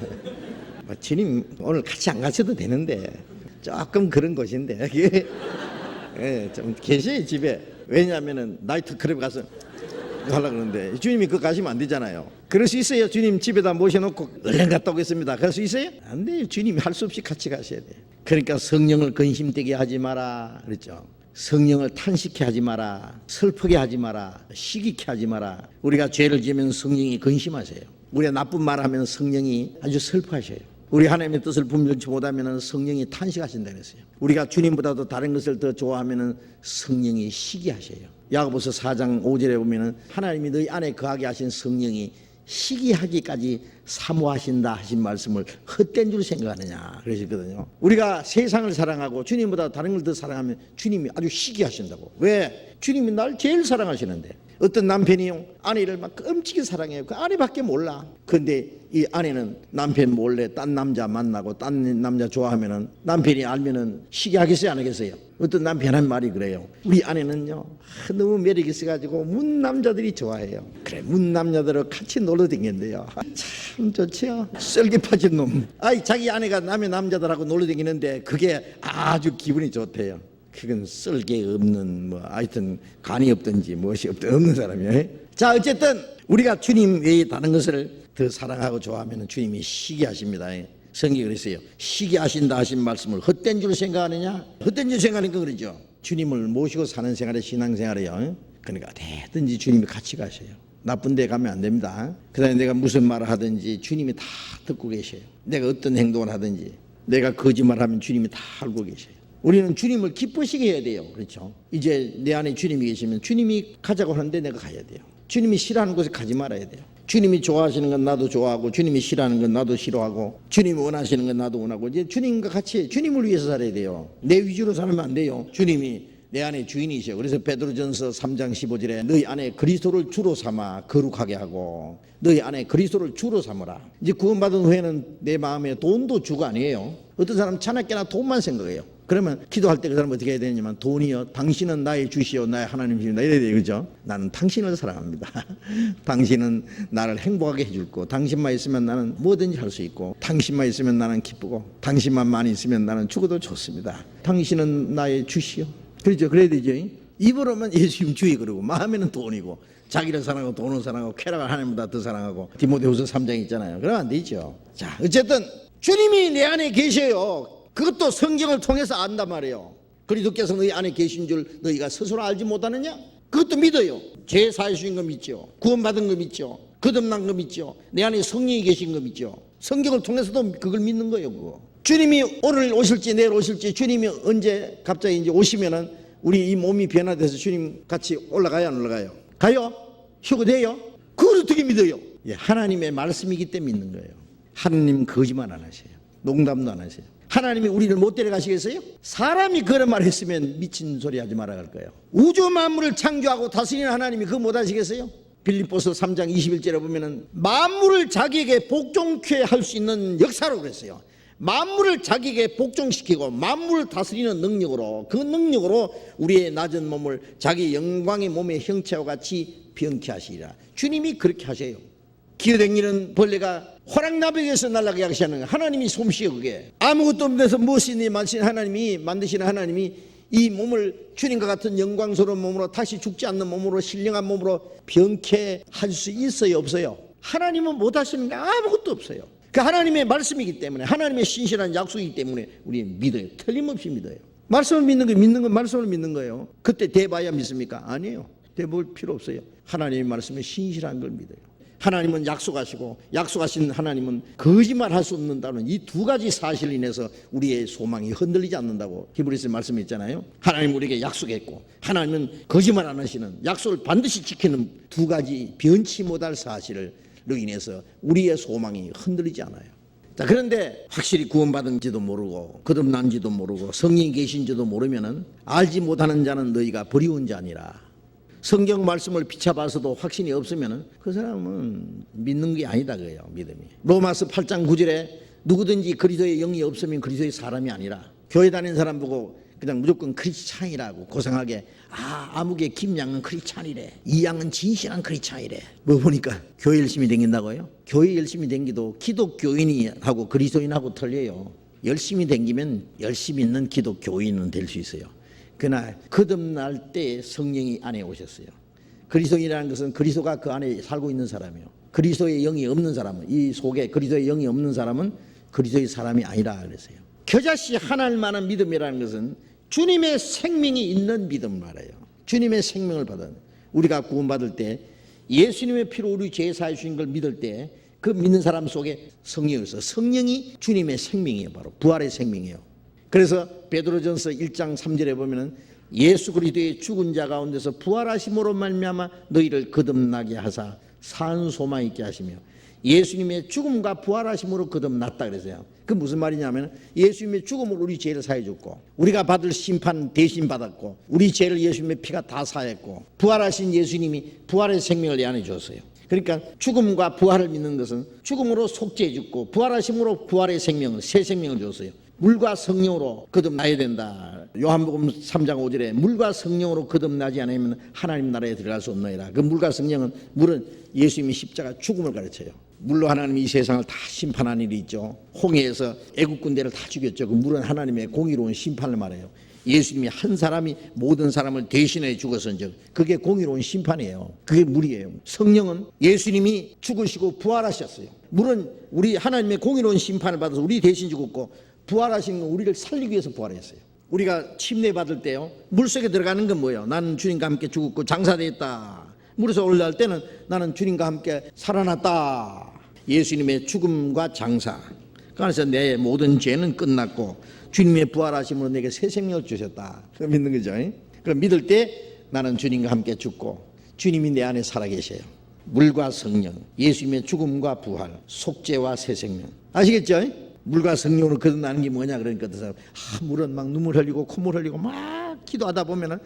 A: 주님 오늘 같이 안 가셔도 되는데 조금 그런 것인데 예, 좀 계세요 집에. 왜냐하면은 나이트 클럽 가서 가려고 그러는데 주님이 그거 가시면 안 되잖아요. 그럴 수 있어요? 주님 집에다 모셔놓고 얼른 갔다 오겠습니다. 그럴 수 있어요? 안 돼요. 주님이 할 수 없이 같이 가셔야 돼요. 그러니까 성령을 근심되게 하지 마라 그랬죠. 성령을 탄식케 하지 마라, 슬프게 하지 마라, 시기케 하지 마라. 우리가 죄를 지으면 성령이 근심하세요. 우리가 나쁜 말하면 성령이 아주 슬퍼하셔요. 우리 하나님의 뜻을 분별치 못하면 성령이 탄식하신다 그랬어요. 우리가 주님보다도 다른 것을 더 좋아하면 성령이 시기하셔요. 야고보서 4장 5절에 보면 하나님이 너희 안에 거하게 하신 성령이 시기하기까지 사모하신다 하신 말씀을 헛된 줄 생각하느냐 그러셨거든요. 우리가 세상을 사랑하고 주님보다 다른 걸 더 사랑하면 주님이 아주 시기하신다고. 왜? 주님이 날 제일 사랑하시는데. 어떤 남편이요 아내를 막 끔찍이 사랑해요. 그 아내밖에 몰라. 그런데 이 아내는 남편 몰래 딴 남자 만나고 딴 남자 좋아하면은 남편이 알면은 시기하겠어요 안 하겠어요? 어떤 남편 한 말이 그래요. 우리 아내는요 너무 매력이 있어가지고 문 남자들이 좋아해요. 그래 문 남자들하고 같이 놀러 다니는데요 참 좋죠. 썰기 파진 놈. 아이 자기 아내가 남의 남자들하고 놀러 다니는데 그게 아주 기분이 좋대요. 그건 썰개 없는 뭐 하여튼 간이 없든지 무엇이 없는 사람이에요. 자 어쨌든 우리가 주님 외에 다른 것을 더 사랑하고 좋아하면 주님이 시기하십니다. 성경이 그랬어요. 시기하신다 하신 말씀을 헛된 줄 생각하느냐? 헛된 줄 생각하는 거 그러죠. 주님을 모시고 사는 생활에 신앙생활이요. 그러니까 어디든지 주님이 같이 가셔요. 나쁜 데 가면 안 됩니다. 그 다음에 내가 무슨 말을 하든지 주님이 다 듣고 계셔요. 내가 어떤 행동을 하든지 내가 거짓말하면 주님이 다 알고 계셔요. 우리는 주님을 기쁘시게 해야 돼요. 그렇죠? 이제 내 안에 주님이 계시면 주님이 가자고 하는데 내가 가야 돼요. 주님이 싫어하는 곳에 가지 말아야 돼요. 주님이 좋아하시는 건 나도 좋아하고 주님이 싫어하는 건 나도 싫어하고 주님이 원하시는 건 나도 원하고 이제 주님과 같이 주님을 위해서 살아야 돼요. 내 위주로 살면 안 돼요. 주님이 내 안에 주인이셔. 그래서 베드로전서 3장 15절에 너희 안에 그리스도를 주로 삼아 거룩하게 하고 너희 안에 그리스도를 주로 삼으라. 이제 구원받은 후에는 내 마음에 돈도 주가 아니에요. 어떤 사람 차나깨나 돈만 생각해요. 그러면 기도할 때 그 사람 어떻게 해야 되냐면 돈이요 당신은 나의 주시오 나의 하나님이십니다 이래야 돼요. 그죠? 나는 당신을 사랑합니다. 당신은 나를 행복하게 해줄 거. 당신만 있으면 나는 뭐든지 할 수 있고 당신만 있으면 나는 기쁘고 당신만 많이 있으면 나는 죽어도 좋습니다. 당신은 나의 주시오. 그렇죠? 그래야 되죠. 입으로만 예수님 주의 그러고 마음에는 돈이고 자기를 사랑하고 돈을 사랑하고 쾌락을 하나님보다 더 사랑하고 디모데후서 3장 있잖아요. 그러면 안 되죠. 자 어쨌든 주님이 내 안에 계셔요. 그것도 성경을 통해서 안단 말이에요. 그리스도께서 너희 안에 계신 줄 너희가 스스로 알지 못하느냐? 그것도 믿어요. 죄 사해 주신 거 믿죠. 구원받은 거 믿죠. 거듭난 거 믿죠. 내 안에 성령이 계신 거 믿죠. 성경을 통해서도 그걸 믿는 거예요. 그거. 주님이 오늘 오실지 내일 오실지 주님이 언제 갑자기 이제 오시면은 우리 이 몸이 변화돼서 주님 같이 올라가요 안 올라가요? 가요? 휴거돼요? 그걸 어떻게 믿어요? 예, 하나님의 말씀이기 때문에 믿는 거예요. 하나님 거짓말 안 하셔요. 농담도 안 하세요. 하나님이 우리를 못 데려가시겠어요? 사람이 그런 말 했으면 미친 소리 하지 말아갈 거예요. 우주 만물을 창조하고 다스리는 하나님이 그거 못 하시겠어요? 빌립보서 3장 21절에 보면은 만물을 자기에게 복종케 할 수 있는 역사로 그랬어요. 만물을 자기에게 복종시키고 만물을 다스리는 능력으로 그 능력으로 우리의 낮은 몸을 자기 영광의 몸의 형체와 같이 병케 하시리라. 주님이 그렇게 하셔요. 기어다니는 벌레가 호랑나비에서 날아가게 하시는 하나님이 솜씨에 그게 아무것도 없는 데서 무엇이니 하나님이 만드시는 하나님이 이 몸을 주님과 같은 영광스러운 몸으로 다시 죽지 않는 몸으로 신령한 몸으로 병케 할 수 있어요 없어요? 하나님은 못 하시는 게 아무것도 없어요. 그 하나님의 말씀이기 때문에 하나님의 신실한 약속이기 때문에 우리는 믿어요. 틀림없이 믿어요. 말씀을 믿는 건 말씀을 믿는 거예요. 그때 대봐야 믿습니까? 아니에요. 대볼 필요 없어요. 하나님의 말씀에 신실한 걸 믿어요. 하나님은 약속하시고 약속하신 하나님은 거짓말할 수 없는다는 이 두 가지 사실로 인해서 우리의 소망이 흔들리지 않는다고 히브리서 말씀이 있잖아요. 하나님 우리에게 약속했고 하나님은 거짓말 안 하시는 약속을 반드시 지키는 두 가지 변치 못할 사실로 인해서 우리의 소망이 흔들리지 않아요. 자, 그런데 확실히 구원받은지도 모르고 거듭난지도 모르고 성령이 계신지도 모르면은 알지 못하는 자는 너희가 버리운 자니라. 성경 말씀을 비춰봐서도 확신이 없으면 그 사람은 믿는 게 아니다 그래요. 믿음이. 로마서 8장 9절에 누구든지 그리스도의 영이 없으면 그리스도의 사람이 아니라. 교회 다니는 사람 보고 그냥 무조건 크리스찬이라고 고상하게 아무개 김양은 크리스찬이래. 이양은 진실한 크리스찬이래. 뭐 보니까 교회 열심히 댕긴다고요? 교회 열심히 댕기도 기독교인하고 그리스도인하고 틀려요. 열심히 댕기면 열심히 있는 기독교인은 될 수 있어요. 그날 거듭날 때 성령이 안에 오셨어요. 그리스도인이라는 것은 그리스도가 그 안에 살고 있는 사람이에요. 그리스도의 영이 없는 사람은, 이 속에 그리스도의 영이 없는 사람은 그리스도의 사람이 아니라 그랬어요. 겨자씨 하나를 만한 믿음이라는 것은 주님의 생명이 있는 믿음 말이에요. 주님의 생명을 받은, 우리가 구원받을 때 예수님의 피로 우리 죄 사해 주신 걸 믿을 때 그 믿는 사람 속에 성령이 있어. 성령이 주님의 생명이에요. 바로 부활의 생명이에요. 그래서 베드로전서 1장 3절에 보면은 예수 그리스도의 죽은 자 가운데서 부활하심으로 말미암아 너희를 거듭나게 하사 산 소망 있게 하시며, 예수님의 죽음과 부활하심으로 거듭났다 그랬어요. 그 무슨 말이냐면 예수님의 죽음으로 우리 죄를 사해 줬고, 우리가 받을 심판 대신 받았고, 우리 죄를 예수님의 피가 다 사했고, 부활하신 예수님이 부활의 생명을 내 안에 줬어요. 그러니까 죽음과 부활을 믿는 것은 죽음으로 속죄해 줬고, 부활하심으로 부활의 생명을, 새 생명을 줬어요. 물과 성령으로 거듭나야 된다. 요한복음 3장 5절에 물과 성령으로 거듭나지 않으면 하나님 나라에 들어갈 수 없느니라. 그 물과 성령은, 물은 예수님이 십자가 죽음을 가르쳐요. 물로 하나님이 이 세상을 다 심판한 일이 있죠. 홍해에서 애국 군대를 다 죽였죠. 그 물은 하나님의 공의로운 심판을 말해요. 예수님이 한 사람이 모든 사람을 대신해 죽었은즉 그게 공의로운 심판이에요. 그게 물이에요. 성령은 예수님이 죽으시고 부활하셨어요. 물은 우리 하나님의 공의로운 심판을 받아서 우리 대신 죽었고, 부활하신 건 우리를 살리기 위해서 부활했어요. 우리가 침례 받을 때요, 물속에 들어가는 건 뭐예요? 나는 주님과 함께 죽었고 장사되었다. 물에서 올라올 때는 나는 주님과 함께 살아났다. 예수님의 죽음과 장사, 그래서 내 모든 죄는 끝났고 주님의 부활하심으로 내게 새 생명을 주셨다. 그걸 믿는 거죠. 그럼 믿을 때 나는 주님과 함께 죽고 주님이 내 안에 살아계셔요. 물과 성령, 예수님의 죽음과 부활, 속죄와 새 생명. 아시겠죠? 물과 성령으로 거듭나는 게 뭐냐 그러니까 그 사람, 물은 막 눈물 흘리고 콧물 흘리고 막 기도하다 보면은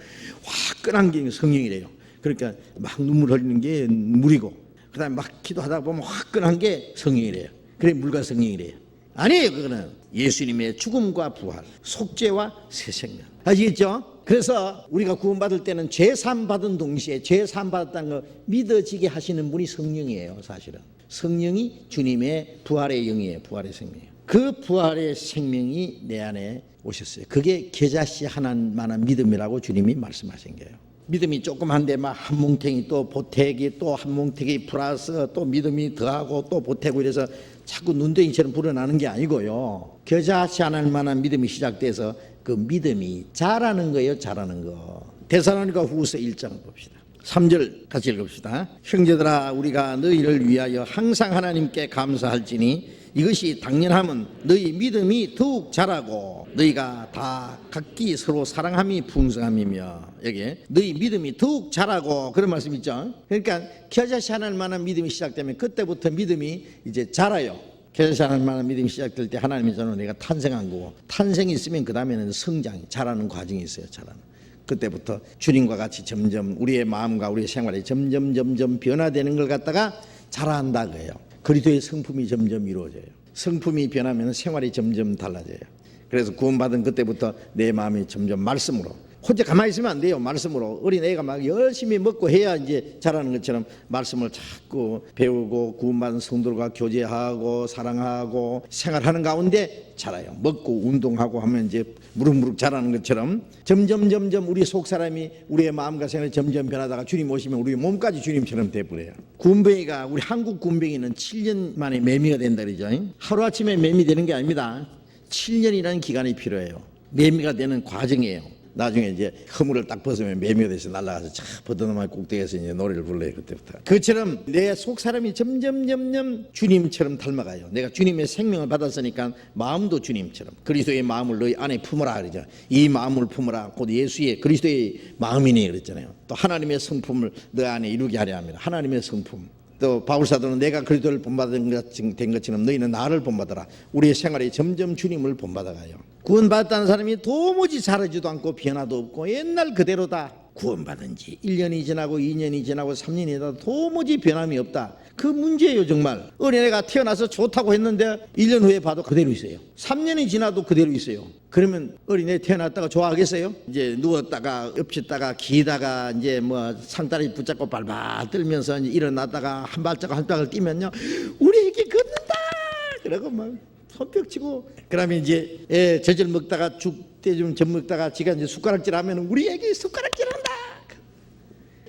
A: 화끈한 게 성령이래요. 그러니까 막 눈물 흘리는 게 물이고, 그다음에 막 기도하다 보면 화끈한 게 성령이래요. 그래 물과 성령이래요. 아니에요. 그거는 예수님의 죽음과 부활, 속죄와 새 생명. 아시겠죠? 그래서 우리가 구원받을 때는 죄사함 받은 동시에 죄사함 받았다는 거 믿어지게 하시는 분이 성령이에요. 사실은 성령이 주님의 부활의 영이에요. 부활의 생명이에요. 그 부활의 생명이 내 안에 오셨어요. 그게 겨자씨 하나만한 믿음이라고 주님이 말씀하신 거예요. 믿음이 조그만데 막 한 뭉탱이 또 보태기, 또 한 뭉탱이 플러스 또 믿음이 더하고 또 보태고 이래서 자꾸 눈덩이처럼 불어나는 게 아니고요. 겨자씨 하나만한 믿음이 시작돼서 그 믿음이 자라는 거예요. 자라는 거. 데살로니가 후서 1장 봅시다. 3절 같이 읽읍시다. 형제들아, 우리가 너희를 위하여 항상 하나님께 감사할지니 이것이 당연함은 너희 믿음이 더욱 자라고 너희가 다 각기 서로 사랑함이 풍성함이며, 여기 너희 믿음이 더욱 자라고 그런 말씀 있죠. 그러니까 겨자씨 하나님 만한 믿음이 시작되면 그때부터 믿음이 이제 자라요. 겨자씨 하나님 만한 믿음이 시작될 때 하나님이 저는 내가 탄생한 거고, 탄생이 있으면 그 다음에는 성장이, 자라는 과정이 있어요. 자라는. 그때부터 주님과 같이 점점 우리의 마음과 우리의 생활이 점점 변화되는 걸 갖다가 자라한다 그래요. 그리스도의 성품이 점점 이루어져요. 성품이 변하면 생활이 점점 달라져요. 그래서 구원받은 그때부터 내 마음이 점점 말씀으로, 혼자 가만히 있으면 안 돼요. 말씀으로 어린애가 막 열심히 먹고 해야 이제 자라는 것처럼 말씀을 자꾸 배우고 구원받은 성도들과 교제하고 사랑하고 생활하는 가운데 자라요. 먹고 운동하고 하면 이제 무럭무럭 자라는 것처럼 점점 우리 속 사람이, 우리의 마음과 생활이 점점 변하다가 주님 오시면 우리 몸까지 주님처럼 돼버려요. 군뱅이가, 우리 한국 군뱅이는 7년 만에 매미가 된다 그러죠. 하루아침에 매미 되는 게 아닙니다. 7년이라는 기간이 필요해요. 매미가 되는 과정이에요. 나중에 이제 허물을 딱 벗으면 매미가 돼서 날아가서 차 버드나무 꼭대기에서 이제 노래를 불러요. 그때부터. 그처럼 내 속 사람이 점점 주님처럼 닮아가요. 내가 주님의 생명을 받았으니까 마음도 주님처럼, 그리스도의 마음을 너희 안에 품으라 그러죠. 이 마음을 품으라, 곧 예수의 그리스도의 마음이니 그랬잖아요. 또 하나님의 성품을 너 안에 이루게 하려 합니다. 하나님의 성품. 또 바울사도는 내가 그리스도를 본받은 것처럼 너희는 나를 본받아라. 우리의 생활이 점점 주님을 본받아가요. 구원받았다는 사람이 도무지 자라지도 않고 변화도 없고 옛날 그대로다. 구원받은 지 1년이 지나고 2년이 지나고 3년이 지나도 도무지 변함이 없다. 그 문제예요. 정말 어린애가 태어나서 좋다고 했는데 1년 후에 봐도 그대로 있어요. 3년이 지나도 그대로 있어요. 그러면 어린애 태어났다가 좋아하겠어요? 이제 누웠다가 엎쳤다가 기다가 이제 뭐 상다리 붙잡고 발발 떨면서 이제 일어났다가 한 발짝을 뛰면요, 우리 애기 걷는다 그러고 막 손뼉 치고, 그러면 이제 저절 먹다가 죽 때 좀 젖 먹다가 지가 이제 숟가락질 하면 우리 애기 숟가락질 한다.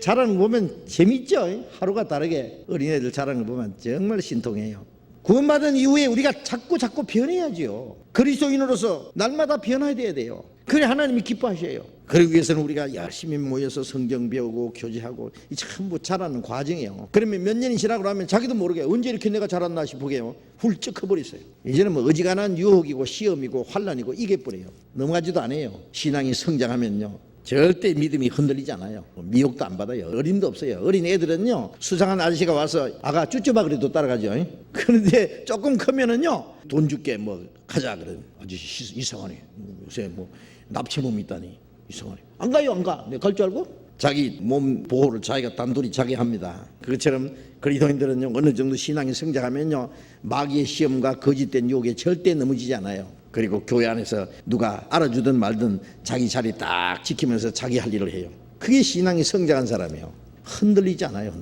A: 자라는 거 보면 재밌죠. 하루가 다르게 어린애들 자라는 거 보면 정말 신통해요. 구원받은 이후에 우리가 자꾸 변해야죠. 그리스도인으로서 날마다 변화돼야 돼요. 그래 하나님이 기뻐하셔요. 그러기 위해서는 우리가 열심히 모여서 성경 배우고 교제하고 이 전부 자라는 과정이에요. 그러면 몇 년이 지나고 나면 자기도 모르게 언제 이렇게 내가 자랐나 싶으게요. 훌쩍 커버렸어요. 이제는 뭐 어지간한 유혹이고 시험이고 환란이고 이겨버려요. 넘어가지도 않아요. 신앙이 성장하면요, 절대 믿음이 흔들리지 않아요. 미혹도 안 받아요. 어림도 없어요. 어린 애들은요, 수상한 아저씨가 와서 아가 쭈쭈바 그래도 따라가죠. 그런데 조금 크면은요, 돈 줄게 뭐 가자 그래. 아저씨 이상하네. 요새 뭐 납치범 있다니 이상하네. 안 가요, 안 가. 내가 갈 줄 알고? 자기 몸 보호를 자기가 단둘이 자기 합니다. 그것처럼 그리스도인들은요, 어느 정도 신앙이 성장하면요, 마귀의 시험과 거짓된 유혹에 절대 넘어지지 않아요. 그리고 교회 안에서 누가 알아주든 말든 자기 자리 딱 지키면서 자기 할 일을 해요. 그게 신앙이 성장한 사람이에요. 흔들리지 않아요.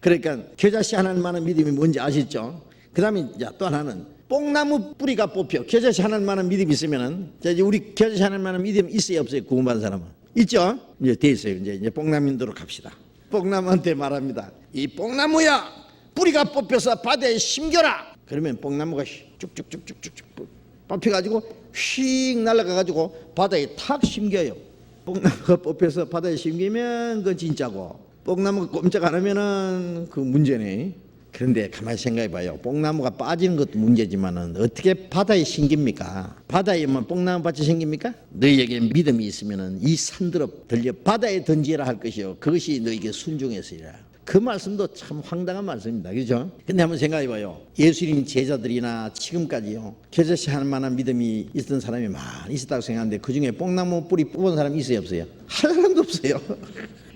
A: 그러니까 겨자씨 하나님만한 믿음이 뭔지 아시죠? 그 다음에 또 하나는 뽕나무 뿌리가 뽑혀. 겨자씨 하나님만한 믿음이 있으면은, 이제 우리 겨자씨 하나님만한 믿음 있어요, 없어요? 구원받은 사람은 있죠? 이제 돼 있어요. 이제 뽕나무인도로 갑시다. 뽕나무한테 말합니다. 이 뽕나무야, 뿌리가 뽑혀서 바다에 심겨라. 그러면 뽕나무가 쭉쭉쭉쭉쭉 뽑혀가지고 휙 날아가가지고 바다에 탁 심겨요. 뽕나무가 뽑혀서 바다에 심기면 그건 진짜고, 뽕나무가 꼼짝 안 하면은 그 문제네. 그런데 가만히 생각해봐요. 뽕나무가 빠지는 것도 문제지만은 어떻게 바다에 심깁니까? 바다에만 뽕나무 밭이 생깁니까? 너희에게 믿음이 있으면은 이 산들어 들려 바다에 던지라 할 것이요, 그것이 너희에게 순종했으리라. 그 말씀도 참 황당한 말씀입니다. 그렇죠? 근데 한번 생각해봐요. 예수님 제자들이나 지금까지요, 겨자씨 할 만한 믿음이 있던 사람이 많이 있었다고 생각하는데 그 중에 뽕나무 뿌리 뽑은 사람이 있어요, 없어요? 한 사람도 없어요.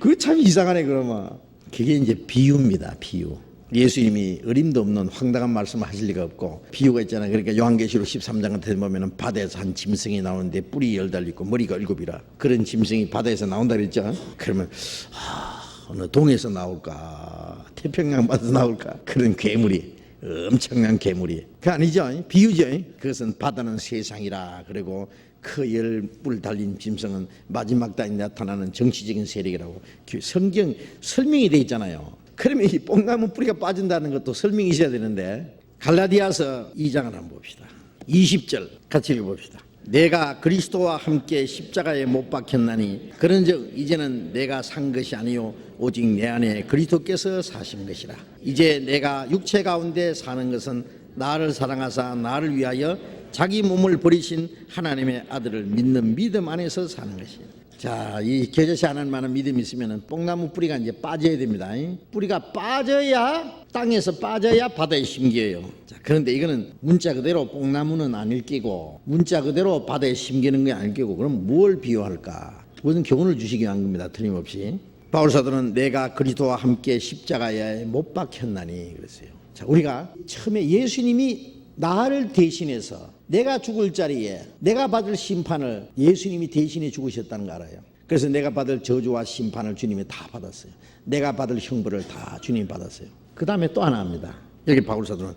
A: 그거 참 이상하네. 그러면 그게 이제 비유입니다. 비유. 예수님이 어림도 없는 황당한 말씀을 하실 리가 없고, 비유가 있잖아요. 그러니까 요한계시록 13장 같은 데 보면은 바다에서 한 짐승이 나오는데 뿔이 10달 있고 머리가 7이라. 그런 짐승이 바다에서 나온다 그랬죠. 그러면 어느 동에서 나올까, 태평양 바다에서 나올까, 그런 괴물이, 엄청난 괴물이. 그거 아니죠. 비유죠. 그것은 바다는 세상이라. 그리고 그 10뿔 달린 짐승은 마지막 달에 나타나는 정치적인 세력이라고 성경 설명이 되어 있잖아요. 그러면 이 뽕나무 뿌리가 빠진다는 것도 설명이 있어야 되는데, 갈라디아서 2장을 한번 봅시다. 20절 같이 읽어봅시다. 내가 그리스도와 함께 십자가에 못 박혔나니 그런즉 이제는 내가 산 것이 아니요 오직 내 안에 그리스도께서 사신 것이라. 이제 내가 육체 가운데 사는 것은 나를 사랑하사 나를 위하여 자기 몸을 버리신 하나님의 아들을 믿는 믿음 안에서 사는 것이에요. 자, 이 겨자씨 하나님만한 믿음이 있으면 뽕나무 뿌리가 이제 빠져야 됩니다. 뿌리가 빠져야, 땅에서 빠져야 바다에 심겨요. 자, 그런데 이거는 문자 그대로 뽕나무는 안 읽히고 문자 그대로 바다에 심기는 게 안 읽히고, 그럼 뭘 비유할까? 그것은 교훈을 주시기 위한 겁니다. 틀림없이. 바울 사도는 내가 그리스도와 함께 십자가에 못 박혔나니 그랬어요. 자, 우리가 처음에 예수님이 나를 대신해서 내가 죽을 자리에 내가 받을 심판을 예수님이 대신해 죽으셨다는 거 알아요. 그래서 내가 받을 저주와 심판을 주님이 다 받았어요. 내가 받을 형벌을 다 주님이 받았어요. 그 다음에 또 하나 합니다. 여기 바울 사도는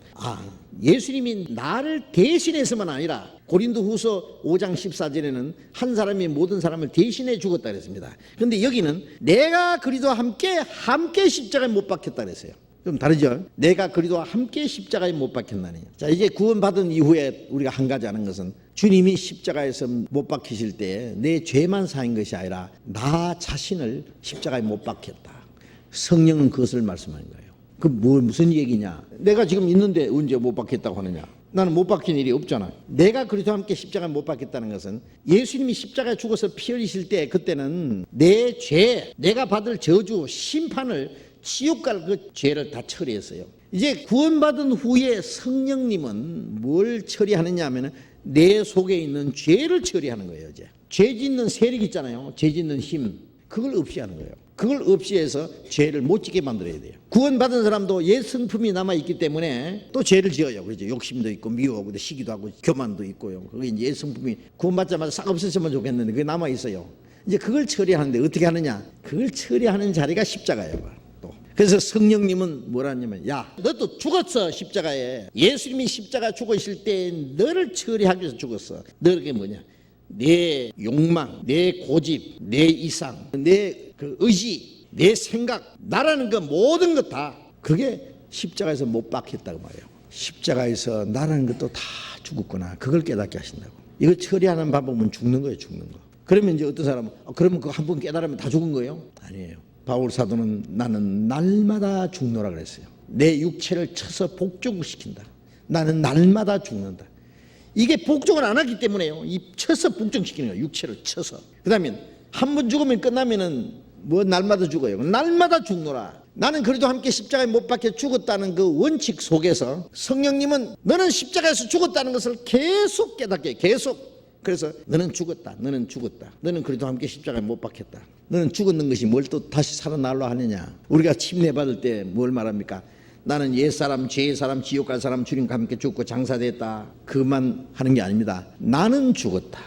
A: 예수님이 나를 대신해서만 아니라 고린도후서 5장 14절에는 한 사람이 모든 사람을 대신해 죽었다 그랬습니다. 그런데 여기는 내가 그리스도와 함께 십자가에 못 박혔다 그랬어요. 좀 다르죠? 내가 그리스도와 함께 십자가에 못 박혔나니. 자, 이제 구원받은 이후에 우리가 한 가지 아는 것은 주님이 십자가에서 못 박히실 때 내 죄만 사인 것이 아니라 나 자신을 십자가에 못 박혔다. 성령은 그것을 말씀하는 거예요. 그 무슨 얘기냐? 내가 지금 있는데 언제 못 박혔다고 하느냐? 나는 못 박힌 일이 없잖아. 내가 그리스도와 함께 십자가에 못 박혔다는 것은 예수님이 십자가에 죽어서 피 흘리실 때 그때는 내 죄, 내가 받을 저주, 심판을 지옥 갈 그 죄를 다 처리했어요. 이제 구원받은 후에 성령님은 뭘 처리하느냐 하면 내 속에 있는 죄를 처리하는 거예요. 이제 죄 짓는 세력 있잖아요. 죄 짓는 힘, 그걸 없이 하는 거예요. 그걸 없이 해서 죄를 못 짓게 만들어야 돼요. 구원받은 사람도 옛 성품이 남아있기 때문에 또 죄를 지어요. 그렇죠? 욕심도 있고 미워하고 시기도 하고 교만도 있고요. 그게 이제 옛 성품이 구원받자마자 싹 없었으면 좋겠는데 그게 남아있어요. 이제 그걸 처리하는데 어떻게 하느냐? 그걸 처리하는 자리가 십자가예요. 그래서 성령님은 뭐라 하냐면, 야, 너도 죽었어. 십자가에. 예수님이 십자가 죽으실 때 너를 처리하기 위해서 죽었어. 너에게 뭐냐? 내 욕망, 내 고집, 내 이상, 내 그 의지, 내 생각, 나라는 그 모든 것 다 그게 십자가에서 못 박혔다고 말이에요. 십자가에서 나라는 것도 다 죽었구나. 그걸 깨닫게 하신다고. 이거 처리하는 방법은 죽는 거예요. 죽는 거. 그러면 이제 어떤 사람은 그러면 그 한 번 깨달으면 다 죽은 거예요? 아니에요. 바울 사도는 나는 날마다 죽노라 그랬어요. 내 육체를 쳐서 복종을 시킨다. 나는 날마다 죽는다. 이게 복종을 안 하기 때문에요. 이 쳐서 복종시키는 거예요. 육체를 쳐서. 그 다음에 한 번 죽으면 끝나면은 뭐 날마다 죽어요. 날마다 죽노라. 나는 그래도 함께 십자가에 못 박혀 죽었다는 그 원칙 속에서 성령님은 너는 십자가에서 죽었다는 것을 계속 깨닫게 해요. 계속. 그래서 너는 죽었다. 너는 죽었다. 너는 그래도 함께 십자가에 못 박혔다. 너는 죽었는 것이 뭘 또 다시 살아나려 하느냐. 우리가 침례받을 때 뭘 말합니까? 나는 옛사람, 죄의 사람, 지옥 갈 사람 주님과 함께 죽고 장사됐다. 그만 하는 게 아닙니다. 나는 죽었다.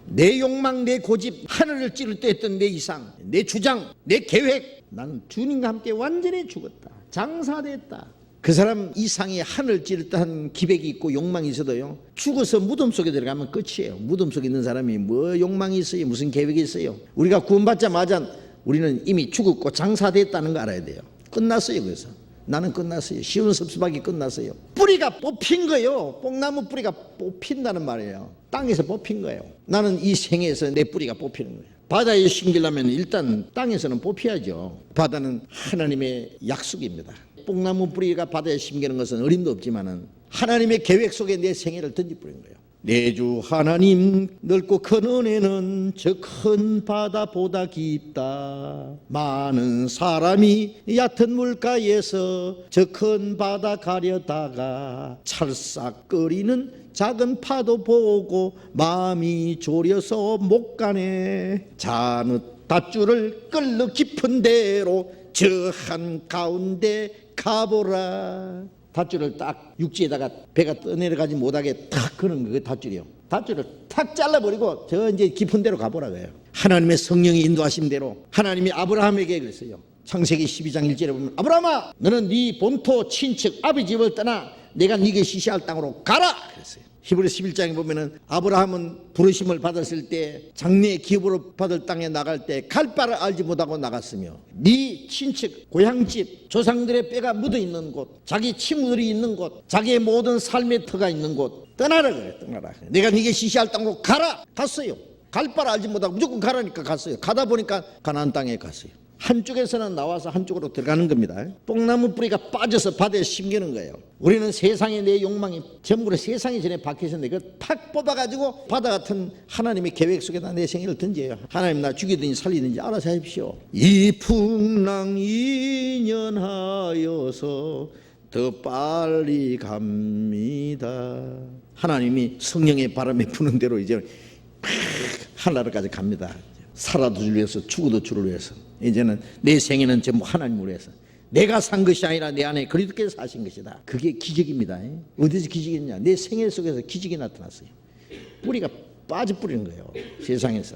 A: 내 욕망, 내 고집, 하늘을 찌를 때 했던 내 이상, 내 주장, 내 계획, 나는 주님과 함께 완전히 죽었다. 장사됐다. 그 사람 이상의 하늘 찌를 듯한 기백이 있고 욕망이 있어도요, 죽어서 무덤 속에 들어가면 끝이에요. 무덤 속에 있는 사람이 뭐 욕망이 있어요, 무슨 계획이 있어요. 우리가 구원받자마자 우리는 이미 죽었고 장사됐다는 거 알아야 돼요. 끝났어요. 그래서 나는 끝났어요. 시온 섭습하기 끝났어요. 뿌리가 뽑힌 거예요. 뽕나무 뿌리가 뽑힌다는 말이에요. 땅에서 뽑힌 거예요. 나는 이 생에서 내 뿌리가 뽑히는 거예요. 바다에 심기려면 일단 땅에서는 뽑혀야죠. 바다는 하나님의 약속입니다. 뽕나무 뿌리가 바다에 심기는 것은 어림도 없지만은 하나님의 계획 속에 내 생애를 던져버린 거예요. 내 주 하나님 넓고 큰 은혜는 저 큰 바다보다 깊다. 많은 사람이 얕은 물가에서 저 큰 바다 가려다가 찰싹거리는 작은 파도 보고 마음이 졸여서 못 가네. 잔뜩 닷줄을 끌러 깊은 데로 저 한가운데 가보라. 닷줄을 딱 육지에다가 배가 떠내려가지 못하게 탁 그는 그 닷줄이요. 닷줄을 탁 잘라버리고 저 이제 깊은 데로 가보라 그래요. 하나님의 성령이 인도하신 대로 하나님이 아브라함에게 그랬어요. 창세기 12장 1절에 보면 아브라함아 너는 네 본토 친척 아비 집을 떠나 내가 네게 시시할 땅으로 가라 그랬어요. 히브리 11장에 보면은 아브라함은 부르심을 받았을 때 장래의 기업으로 받을 땅에 나갈 때 갈 바를 알지 못하고 나갔으며 네 친척 고향집 조상들의 뼈가 묻어 있는 곳 자기 친구들이 있는 곳 자기의 모든 삶의 터가 있는 곳 떠나라 그래. 떠나라. 내가 네게 시시할 땅으로 가라. 갔어요. 갈 바를 알지 못하고 무조건 가라니까 갔어요. 가다 보니까 가나안 땅에 갔어요. 한쪽에서는 나와서 한쪽으로 들어가는 겁니다. 뽕나무 뿌리가 빠져서 바다에 심기는 거예요. 우리는 세상에 내 욕망이 전부 세상이 전에 박혀있는데 그걸 탁 뽑아가지고 바다 같은 하나님의 계획 속에다 내 생애를 던져요. 하나님 나 죽이든지 살리든지 알아서 하십시오. 이 풍랑 인연하여서 더 빨리 갑니다. 하나님이 성령의 바람에 부는 대로 이제 하늘까지 갑니다. 살아도 주를 위해서 죽어도 주를 위해서. 이제는 내 생애는 전부 하나님을 위해서. 내가 산 것이 아니라 내 안에 그리스도께서 사신 것이다. 그게 기적입니다. 어디서 기적이냐? 내 생애 속에서 기적이 나타났어요. 뿌리가 빠져버리는 거예요. 세상에서.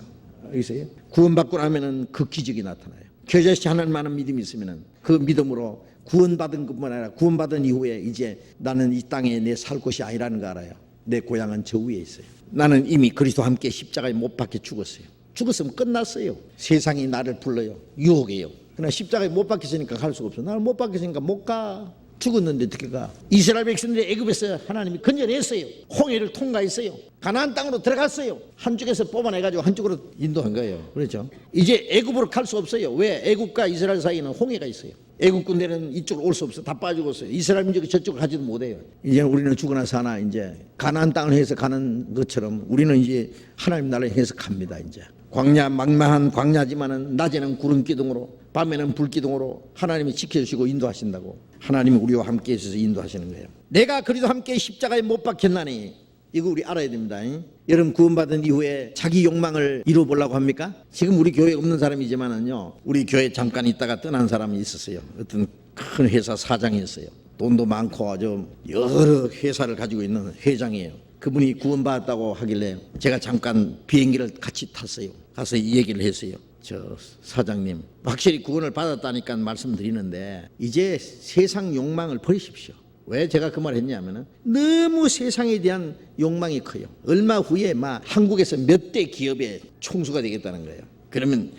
A: 여기서요. 구원받고 나면은 그 기적이 나타나요. 교제시 하나님만한 믿음이 있으면은 그 믿음으로 구원받은 것뿐만 아니라 구원받은 이후에 이제 나는 이 땅에 내 살 곳이 아니라는 거 알아요. 내 고향은 저 위에 있어요. 나는 이미 그리스도와 함께 십자가에 못 박혀 죽었어요. 죽었으면 끝났어요. 세상이 나를 불러요. 유혹해요. 그러나 십자가에 못 박혔으니까 갈 수가 없어. 나는 못 박혔으니까 못 가. 죽었는데 어떻게 가? 이스라엘 백성들이 애굽에서 하나님이 건져냈어요. 홍해를 통과했어요. 가나안 땅으로 들어갔어요. 한쪽에서 뽑아내가지고 한쪽으로 인도한 거예요. 그렇죠? 이제 애굽으로 갈 수 없어요. 왜? 애굽과 이스라엘 사이에는 홍해가 있어요. 애국 군대는 이쪽으로 올 수 없어. 다 빠지고 있어요. 이스라엘 민족이 저쪽으로 가지도 못해요. 이제 우리는 죽으나 사나 이제 가나안 땅을 해서 가는 것처럼 우리는 이제 하나님 나라를 해서 갑니다. 이제 광야 망망한 광야지만은 낮에는 구름 기둥으로 밤에는 불 기둥으로 하나님이 지켜주시고 인도하신다고. 하나님이 우리와 함께 있어서 인도하시는 거예요. 내가 그리도 함께 십자가에 못 박혔나니 이거 우리 알아야 됩니다. 여러분 구원받은 이후에 자기 욕망을 이루어보려고 합니까? 지금 우리 교회에 없는 사람이지만은요, 우리 교회 잠깐 있다가 떠난 사람이 있었어요. 어떤 큰 회사 사장이었어요. 돈도 많고 아주 여러 회사를 가지고 있는 회장이에요. 그분이 구원받았다고 하길래 제가 잠깐 비행기를 같이 탔어요. 가서 이 얘기를 했어요. 저 사장님 확실히 구원을 받았다니까 말씀드리는데 이제 세상 욕망을 버리십시오. 왜 제가 그 말을 했냐면은 너무 세상에 대한 욕망이 커요. 얼마 후에 막 한국에서 몇 대 기업의 총수가 되겠다는 거예요. 그러면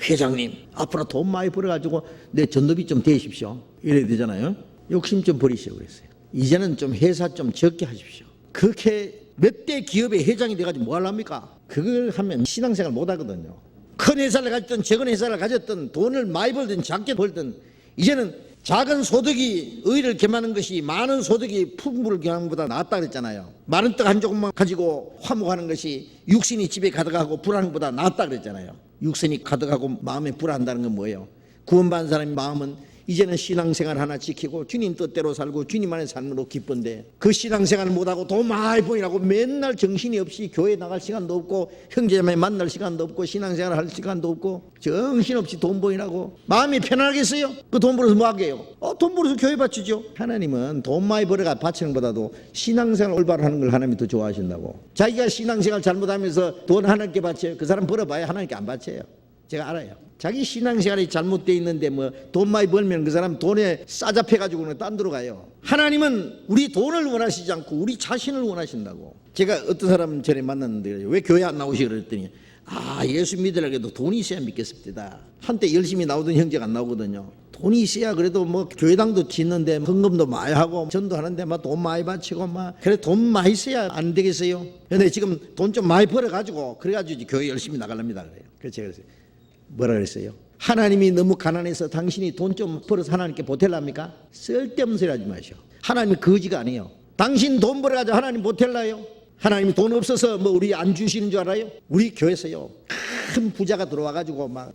A: 회장님 앞으로 돈 많이 벌어가지고 내 전도비 좀 대십시오 이래야 되잖아요. 욕심 좀 버리시오 그랬어요. 이제는 좀 회사 좀 적게 하십시오. 그렇게 몇 대 기업의 회장이 돼가지고 뭐 하랍니까? 그걸 하면 신앙생활 못 하거든요. 큰 회사를 가졌든 작은 회사를 가졌든 돈을 많이 벌든 작게 벌든 이제는 작은 소득이 의를 겸하는 것이 많은 소득이 풍부를 겸하는 것보다 낫다 그랬잖아요. 많은 떡 한 조각만 가지고 화목하는 것이 육신이 집에 가득하고 불안한 것보다 낫다 그랬잖아요. 육신이 가득하고 마음에 불안한다는 건 뭐예요? 구원받은 사람의 마음은 이제는 신앙생활 하나 지키고 주님 뜻대로 살고 주님 안의 삶으로 기쁜데 그 신앙생활을 못하고 돈 많이 벌이라고 맨날 정신이 없이 교회 나갈 시간도 없고 형제자매 만날 시간도 없고 신앙생활 할 시간도 없고 정신없이 돈 벌이라고 마음이 편안하겠어요? 그 돈 벌어서 뭐 하게요? 돈 벌어서 교회 바치죠. 하나님은 돈 많이 벌어가 바치는 것보다도 신앙생활 올바로 하는 걸 하나님이 더 좋아하신다고. 자기가 신앙생활 잘못하면서 돈 하나님께 바쳐요. 그 사람 벌어봐야 하나님께 안 바쳐요. 제가 알아요. 자기 신앙생활이 잘못되어 있는데 뭐 돈 많이 벌면 그 사람 돈에 싸잡혀가지고는 딴 데로 가요. 하나님은 우리 돈을 원하시지 않고 우리 자신을 원하신다고. 제가 어떤 사람 전에 만났는데 왜 교회 안 나오시 그랬더니 예수 믿으려고 해도 돈이 있어야 믿겠습니다. 한때 열심히 나오던 형제가 안 나오거든요. 돈이 있어야 그래도 뭐 교회당도 짓는데 헌금도 많이 하고 전도하는데 막 돈 많이 바치고 막 그래 돈 많이 있어야 안 되겠어요. 근데 지금 돈 좀 많이 벌어가지고 그래가지고 이제 교회 열심히 나가랍니다 그래요. 그래서 제가 그랬어요. 뭐라 그랬어요? 하나님이 너무 가난해서 당신이 돈 좀 벌어서 하나님께 보탤랍니까? 쓸데없는 소리 하지 마시오. 하나님이 거지가 아니에요. 당신 돈 벌어가지고 하나님 보탤라요? 하나님이 돈 없어서 뭐 우리 안 주시는 줄 알아요? 우리 교회에서요 큰 부자가 들어와가지고 막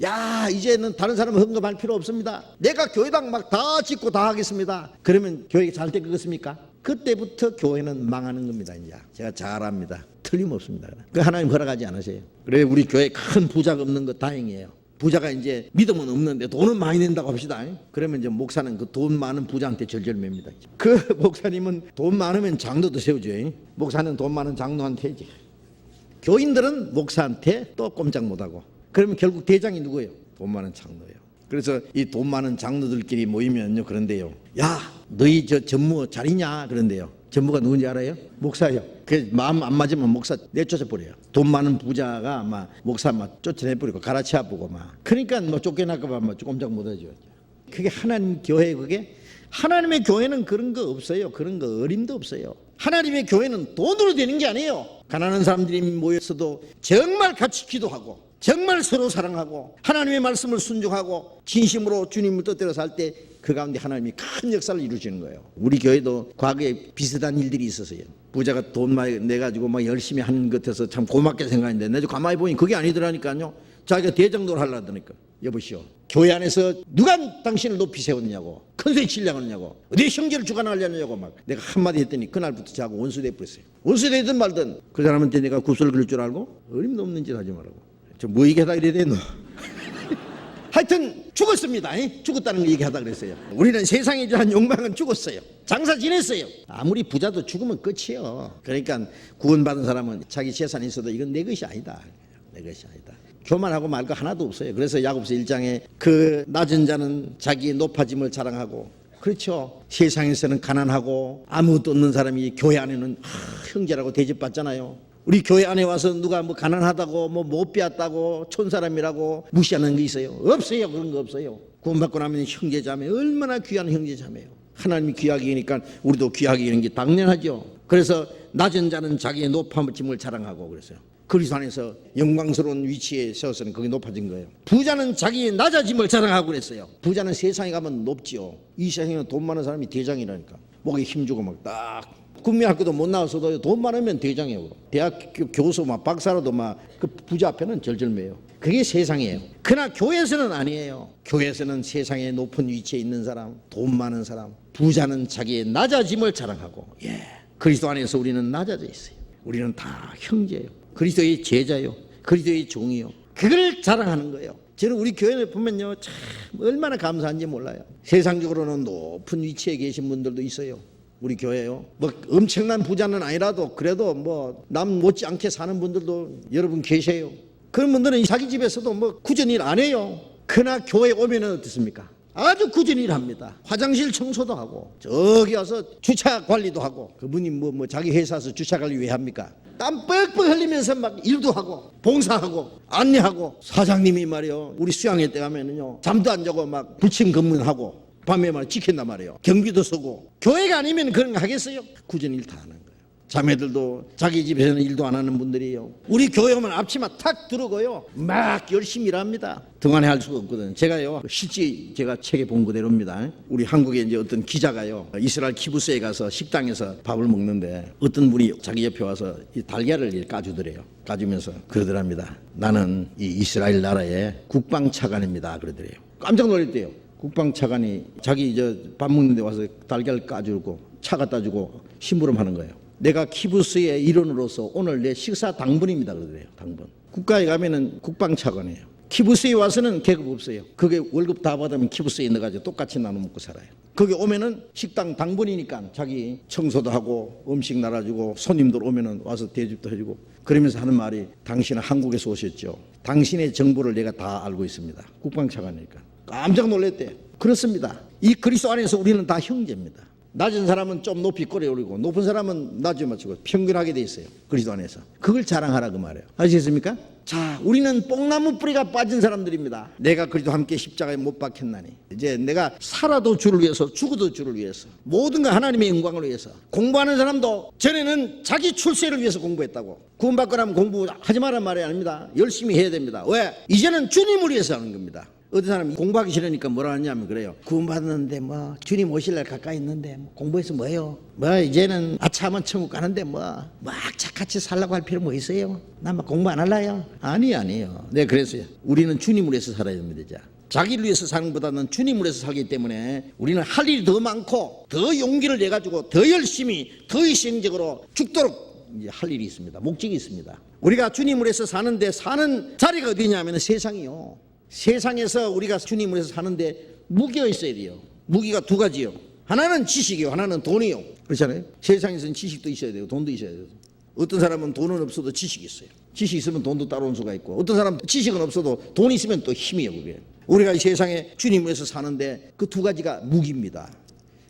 A: 이제는 다른 사람은 헌금할 필요 없습니다. 내가 교회당 막 다 짓고 다 하겠습니다. 그러면 교회가 잘 될 거겠습니까? 그때부터 교회는 망하는 겁니다. 이제 제가 잘 압니다. 틀림없습니다. 그 하나님 허락하지 않으세요. 그래 우리 교회 큰 부자가 없는 거 다행이에요. 부자가 이제 믿음은 없는데 돈은 많이 낸다고 합시다. 그러면 이제 목사는 그 돈 많은 부자한테 절절맵니다. 그 목사님은 돈 많으면 장로도 세우죠. 목사는 돈 많은 장로한테 해지. 교인들은 목사한테 또 꼼짝 못하고. 그러면 결국 대장이 누구예요? 돈 많은 장로예요. 그래서 이 돈 많은 장로들끼리 모이면요 그런데요. 너희 저 전무 잘 있냐? 그런데요. 전무가 누군지 알아요? 목사예요. 그 마음 안 맞으면 목사 내쫓아 버려요. 돈 많은 부자가 막 목사 막 쫓아내버리고 가라치아 보고 막. 그러니까 뭐 쫓겨날까봐 뭐 꼼짝 못하죠. 그게 하나님 교회 그게 하나님의 교회는 그런 거 없어요. 그런 거 어림도 없어요. 하나님의 교회는 돈으로 되는 게 아니에요. 가난한 사람들이 모였어도 정말 같이 기도하고 정말 서로 사랑하고 하나님의 말씀을 순종하고 진심으로 주님을 뜻대로 살 때 그 가운데 하나님이 큰 역사를 이루시는 거예요. 우리 교회도 과거에 비슷한 일들이 있었어요. 부자가 돈 많이 내가지고 막 열심히 하는 것 같아서 참 고맙게 생각했는데 내가 가만히 보니 그게 아니더라니까요. 자기가 대장도를 하려더니까. 여보시오, 교회 안에서 누가 당신을 높이 세웠냐고 큰소리 치려고 하느냐고 어디 형제를 주관하려냐고 막 내가 한마디 했더니 그날부터 자고 원수돼 버렸어요. 원수되든 말든 그 사람한테 내가 구슬 그릴 줄 알고 어림도 없는 짓 하지 말라고. 저 뭐 얘기하다 이래 되노. 하여튼 죽었습니다. 죽었다는 거 얘기하다 그랬어요. 우리는 세상에 대한 욕망은 죽었어요. 장사 지냈어요. 아무리 부자도 죽으면 끝이에요. 그러니까 구원받은 사람은 자기 재산이 있어도 이건 내 것이 아니다. 내 것이 아니다. 교만하고 말 거 하나도 없어요. 그래서 야고보서 1장에 그 낮은 자는 자기의 높아짐을 자랑하고 그렇죠. 세상에서는 가난하고 아무것도 없는 사람이 교회 안에는 형제라고 대접받잖아요. 우리 교회 안에 와서 누가 뭐 가난하다고 뭐 못 배웠다고 촌사람이라고 무시하는 게 있어요? 없어요. 그런 거 없어요. 구원받고 나면 형제자매 얼마나 귀한 형제자매요. 하나님이 귀하게 여기니까 우리도 귀하게 여기는 게 당연하죠. 그래서 낮은 자는 자기의 높아짐을 자랑하고 그랬어요. 그리스도 안에서 영광스러운 위치에 세워서는 거기 높아진 거예요. 부자는 자기의 낮아짐을 자랑하고 그랬어요. 부자는 세상에 가면 높지요. 이 세상에는 돈 많은 사람이 대장이라니까. 목에 힘주고 막 딱 국민학교도 못 나왔어도 돈 많으면 대장이에요. 대학 교수 막 박사라도 막 그 부자 앞에는 절절매요. 그게 세상이에요. 그러나 교회에서는 아니에요. 교회에서는 세상에 높은 위치에 있는 사람, 돈 많은 사람, 부자는 자기의 낮아짐을 자랑하고 그리스도 안에서 우리는 낮아져 있어요. 우리는 다 형제예요. 그리스도의 제자요. 그리스도의 종이요. 그걸 자랑하는 거예요. 저는 우리 교회를 보면요 참 얼마나 감사한지 몰라요. 세상적으로는 높은 위치에 계신 분들도 있어요. 우리 교회요. 뭐 엄청난 부자는 아니라도 그래도 뭐 남 못지않게 사는 분들도 여러분 계세요. 그런 분들은 자기 집에서도 뭐 굳은 일 안 해요. 그러나 교회 오면은 어떻습니까? 아주 굳은 일 합니다. 화장실 청소도 하고 저기 와서 주차 관리도 하고. 그분이 뭐 자기 회사에서 주차 관리 왜 합니까? 땀 뻑뻑 흘리면서 막 일도 하고 봉사하고 안내하고, 사장님이 말이요 우리 수양회 때 가면은요 잠도 안 자고 막 부침 검문하고 밤에 말 지킨단 말이에요. 경비도 서고. 교회가 아니면 그런 거 하겠어요? 굳은 일 다 하는 거예요. 자매들도 자기 집에서는 일도 안 하는 분들이에요. 우리 교회 오면 앞치마 탁 두르고요 막 열심히 일합니다. 등한히 할 수가 없거든요. 제가요 실제 제가 책에 본 그대로입니다. 우리 한국에 이제 어떤 기자가요 이스라엘 키부스에 가서 식당에서 밥을 먹는데 어떤 분이 자기 옆에 와서 이 달걀을 까주더래요. 까주면서 그러더랍니다. 나는 이 이스라엘 나라의 국방차관입니다. 그러더래요. 깜짝 놀랐대요. 국방차관이 자기 밥 먹는데 와서 달걀 까주고 차 갖다 주고 심부름하는 거예요. 내가 키부스의 일원으로서 오늘 내 식사 당번입니다. 그러더래요. 당번. 국가에 가면은 국방차관이에요. 키부스에 와서는 계급 없어요. 그게 월급 다 받으면 키부스에 넣어가지고 똑같이 나눠 먹고 살아요. 거기 오면은 식당 당번이니까 자기 청소도 하고 음식 나눠주고 손님들 오면은 와서 대접도 해주고 그러면서 하는 말이, 당신은 한국에서 오셨죠. 당신의 정보를 내가 다 알고 있습니다. 국방차관이니까. 깜짝 놀랐대요. 그렇습니다. 이 그리스도 안에서 우리는 다 형제입니다. 낮은 사람은 좀 높이 꼬리 올리고 높은 사람은 낮에 맞추고 평균하게 돼 있어요. 그리스도 안에서. 그걸 자랑하라 그 말이에요. 아시겠습니까? 자, 우리는 뽕나무 뿌리가 빠진 사람들입니다. 내가 그리스도 함께 십자가에 못 박혔나니 이제 내가 살아도 주를 위해서 죽어도 주를 위해서 모든 거 하나님의 영광을 위해서. 공부하는 사람도 전에는 자기 출세를 위해서 공부했다고. 구원받고 나면 공부하지 말란 말이 아닙니다. 열심히 해야 됩니다. 왜? 이제는 주님을 위해서 하는 겁니다. 어떤 사람이 공부하기 싫으니까 뭐라 하냐면 그래요. 구원받았는데 뭐 주님 오실 날 가까이 있는데 뭐 공부해서 뭐예요? 뭐 이제는 아차하면 천국 가는데 뭐 악착같이 살라고 할 필요 뭐 있어요? 나 막 공부 안 할라요? 아니에요. 네, 그래서요. 우리는 주님을 위해서 살아야 됩니다. 자기를 위해서 사는 것보다는 주님을 위해서 살기 때문에 우리는 할 일이 더 많고 더 용기를 내가지고 더 열심히 더 희생적으로 죽도록 이제 할 일이 있습니다. 목적이 있습니다. 우리가 주님을 위해서 사는데 사는 자리가 어디냐면 세상이요. 세상에서 우리가 주님을 위해서 사는데 무기가 있어야 돼요. 무기가 두 가지요. 하나는 지식이요, 하나는 돈이요. 그렇잖아요. 세상에서는 지식도 있어야 돼요, 돈도 있어야 돼요. 어떤 사람은 돈은 없어도 지식이 있어요. 지식 있으면 돈도 따라올 수가 있고, 어떤 사람은 지식은 없어도 돈이 있으면 또 힘이에요. 그게 우리가 이 세상에 주님을 위해서 사는데 그 두 가지가 무기입니다.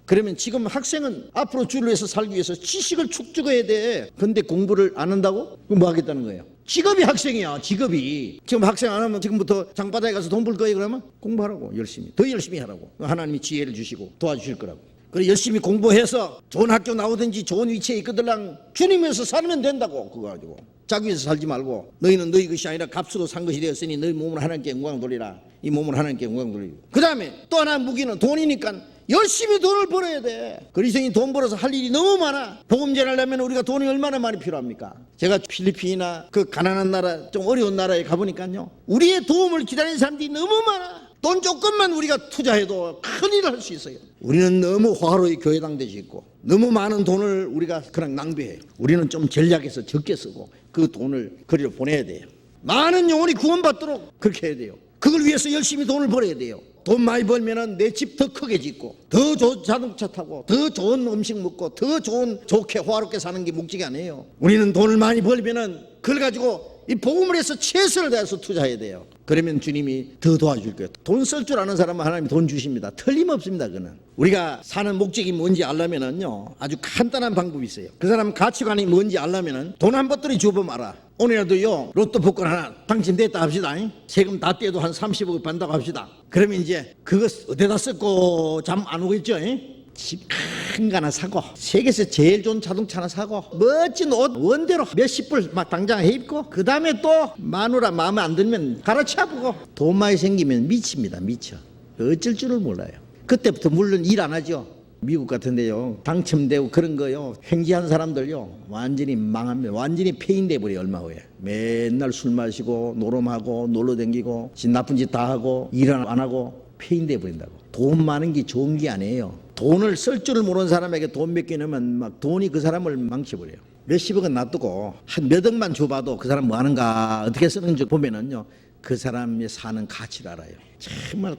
A: 그러면 지금 학생은 앞으로 주를 위해서 살기 위해서 지식을 축적해야 돼. 근데 공부를 안 한다고? 그럼 뭐 하겠다는 거예요? 직업이 학생이야. 직업이. 지금 학생 안 하면 지금부터 장바닥에 가서 돈 벌 거예요. 그러면 공부하라고. 열심히. 더 열심히 하라고. 하나님이 지혜를 주시고 도와주실 거라고. 그래 열심히 공부해서 좋은 학교 나오든지 좋은 위치에 있거들랑 주님에서 살면 된다고. 그거 가지고 자기 위해서 살지 말고, 너희는 너희 것이 아니라 값으로 산 것이 되었으니 너희 몸을 하나님께 영광 돌리라. 이 몸을 하나님께 영광 돌리고, 그 다음에 또 하나 무기는 돈이니까 열심히 돈을 벌어야 돼. 그리스도인이 돈 벌어서 할 일이 너무 많아. 복음 전하려면 우리가 돈이 얼마나 많이 필요합니까? 제가 필리핀이나 그 가난한 나라, 좀 어려운 나라에 가보니까요, 우리의 도움을 기다리는 사람들이 너무 많아. 돈 조금만 우리가 투자해도 큰일을 할 수 있어요. 우리는 너무 화로의 교회당 되지 있고 너무 많은 돈을 우리가 그냥 낭비해요. 우리는 좀 전략해서 적게 쓰고 그 돈을 거리로 보내야 돼요. 많은 영혼이 구원받도록 그렇게 해야 돼요. 그걸 위해서 열심히 돈을 벌어야 돼요. 돈 많이 벌면은 내 집 더 크게 짓고 더 좋은 자동차 타고 더 좋은 음식 먹고 더 좋게 호화롭게 사는 게 목적이 아니에요. 우리는 돈을 많이 벌면은 그걸 가지고 이 복음을 해서 최선을 다해서 투자해야 돼요. 그러면 주님이 더 도와줄 거예요. 돈 쓸 줄 아는 사람은 하나님이 돈 주십니다. 틀림없습니다. 그는 우리가 사는 목적이 뭔지 알려면은요 아주 간단한 방법이 있어요. 그 사람 가치관이 뭔지 알려면은 돈 한 번들이 줘보면 알아. 오늘라도요 로또 복권 하나 당첨됐다 합시다. 세금 다 떼도 한 30억 받는다고 합시다. 그러면 이제 그거 어디다 썼고 잠 안 오겠죠? 집 큰 거 하나 사고, 세계에서 제일 좋은 자동차 하나 사고, 멋진 옷 원대로 몇십 불 막 당장 해 입고, 그 다음에 또 마누라 마음에 안 들면 갈아치워보고. 돈 많이 생기면 미칩니다. 미쳐. 어쩔 줄을 몰라요. 그때부터 물론 일 안 하죠. 미국 같은데요 당첨되고 그런 거요 횡재한 사람들요 완전히 망합니다. 완전히 폐인돼 버려요. 얼마 후에 맨날 술 마시고 노름하고 놀러 댕기고 나쁜 짓 다 하고 일 안 하고 폐인돼 버린다고. 돈 많은 게 좋은 게 아니에요. 돈을 쓸 줄을 모르는 사람에게 돈 몇 개 넣으면 막 돈이 그 사람을 망쳐버려요. 몇십억은 놔두고 한 몇 억만 줘봐도 그 사람 뭐 하는가 어떻게 쓰는지 보면은요 그 사람의 사는 가치를 알아요. 정말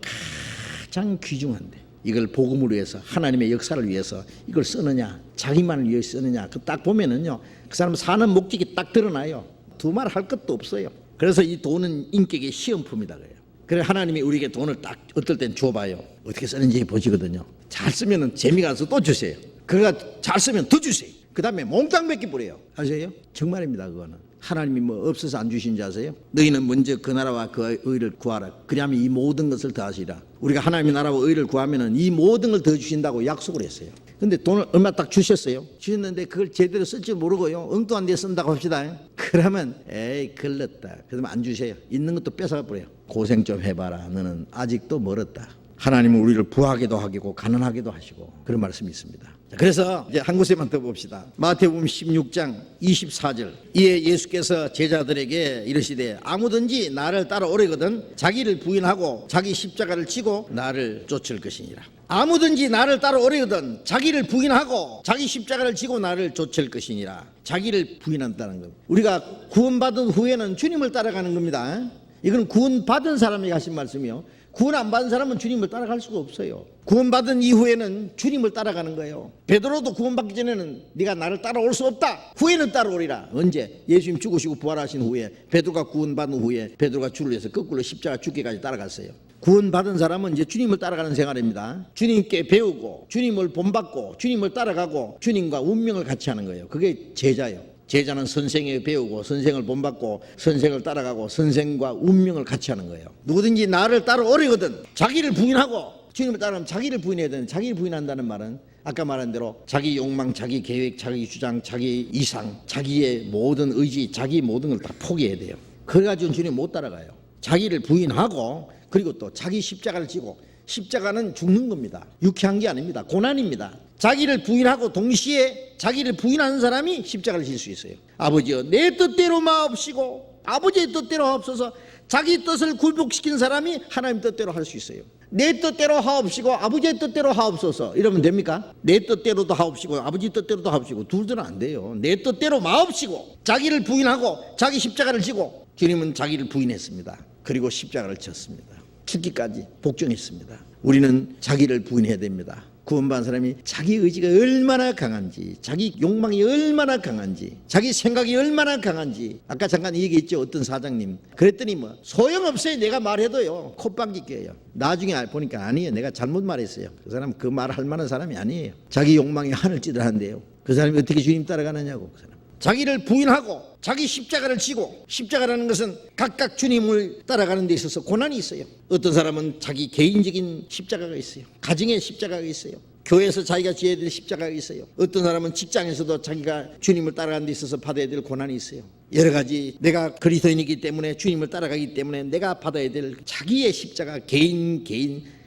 A: 가장 귀중한데 이걸 복음을 위해서 하나님의 역사를 위해서 이걸 쓰느냐 자기만을 위해 쓰느냐 그 딱 보면은요 그 사람 사는 목적이 딱 드러나요. 두말 할 것도 없어요. 그래서 이 돈은 인격의 시험품이다 그래요. 그래 하나님이 우리에게 돈을 딱 어떨 땐 줘봐요. 어떻게 쓰는지 보시거든요. 잘 쓰면은 재미가 나서 또 주세요. 그가 잘 쓰면 더 주세요. 그 다음에 몽땅 뺏기버려요. 아세요? 정말입니다. 그거는 하나님이 뭐 없어서 안 주신 줄 아세요? 너희는 먼저 그 나라와 그 의를 구하라. 그리하면 이 모든 것을 더하시리라. 우리가 하나님의 나라와 의를 구하면은 이 모든 걸 더 주신다고 약속을 했어요. 근데 돈을 얼마 딱 주셨어요. 주셨는데 그걸 제대로 쓸 줄 모르고요, 엉뚱한 데 쓴다고 합시다. 그러면 에이 걸렸다. 그러면 안 주세요. 있는 것도 뺏어가 버려요. 고생 좀 해봐라. 너는 아직도 멀었다. 하나님은 우리를 부하게도 하시고 가난하게도 하시고 그런 말씀이 있습니다. 그래서 이제 한 곳에만 더 봅시다. 마태복음 16장 24절. 이에 예수께서 제자들에게 이르시되 아무든지 나를 따라오려거든 자기를 부인하고 자기 십자가를 지고 나를 쫓을 것이니라. 아무든지 나를 따라오려거든 자기를 부인하고 자기 십자가를 지고 나를 쫓을 것이니라. 자기를 부인한다는 것. 우리가 구원받은 후에는 주님을 따라가는 겁니다. 이건 구원받은 사람이 하신 말씀이요. 구원 안 받은 사람은 주님을 따라갈 수가 없어요. 구원받은 이후에는 주님을 따라가는 거예요. 베드로도 구원받기 전에는 네가 나를 따라올 수 없다. 후에는 따라오리라. 언제? 예수님 죽으시고 부활하신 후에, 베드로가 구원받은 후에 베드로가 주를 위해서 거꾸로 십자가 죽기까지 따라갔어요. 구원받은 사람은 이제 주님을 따라가는 생활입니다. 주님께 배우고 주님을 본받고 주님을 따라가고 주님과 운명을 같이 하는 거예요. 그게 제자예요. 제자는 선생에게 배우고 선생을 본받고 선생을 따라가고 선생과 운명을 같이 하는 거예요. 누구든지 나를 따라오려거든 자기를 부인하고, 주님을 따라가면 자기를 부인해야 되는, 자기를 부인한다는 말은 아까 말한 대로 자기 욕망, 자기 계획, 자기 주장, 자기 이상, 자기의 모든 의지, 자기 모든 걸 다 포기해야 돼요. 그래가지고 주님 못 따라가요. 자기를 부인하고 그리고 또 자기 십자가를 지고, 십자가는 죽는 겁니다. 유쾌한 게 아닙니다. 고난입니다. 자기를 부인하고 동시에 자기를 부인하는 사람이 십자가를 질 수 있어요. 아버지여 내 뜻대로 마옵시고 아버지의 뜻대로 하옵소서. 자기 뜻을 굴복시킨 사람이 하나님 뜻대로 할 수 있어요. 내 뜻대로 하옵시고 아버지의 뜻대로 하옵소서 이러면 됩니까? 내 뜻대로도 하옵시고 아버지 뜻대로도 하옵시고 둘 다는 안 돼요. 내 뜻대로 마옵시고 자기를 부인하고 자기 십자가를 지고, 주님은 자기를 부인했습니다. 그리고 십자가를 졌습니다. 죽기까지 복종했습니다. 우리는 자기를 부인해야 됩니다. 구원받은 사람이 자기 의지가 얼마나 강한지, 자기 욕망이 얼마나 강한지, 자기 생각이 얼마나 강한지. 아까 잠깐 얘기했죠. 어떤 사장님 그랬더니 뭐 소용없어요. 내가 말해도요 콧방귀 껴요. 나중에 보니까 아니에요. 내가 잘못 말했어요. 그 사람 그 말할 만한 사람이 아니에요. 자기 욕망이 하늘찌들한데요. 그 사람이 어떻게 주님 따라가느냐고. 그 사람 자기를 부인하고 자기 십자가를 지고, 십자가라는 것은 각각 주님을 따라가는 데 있어서 고난이 있어요. 어떤 사람은 자기 개인적인 십자가가 있어요. 가정의 십자가가 있어요. 교회에서 자기가 지어야 될 십자가가 있어요. 어떤 사람은 직장에서도 자기가 주님을 따라가는 데 있어서 받아야 될 고난이 있어요. 여러 가지, 내가 그리스도인이기 때문에 주님을 따라가기 때문에 내가 받아야 될 자기의 십자가, 개인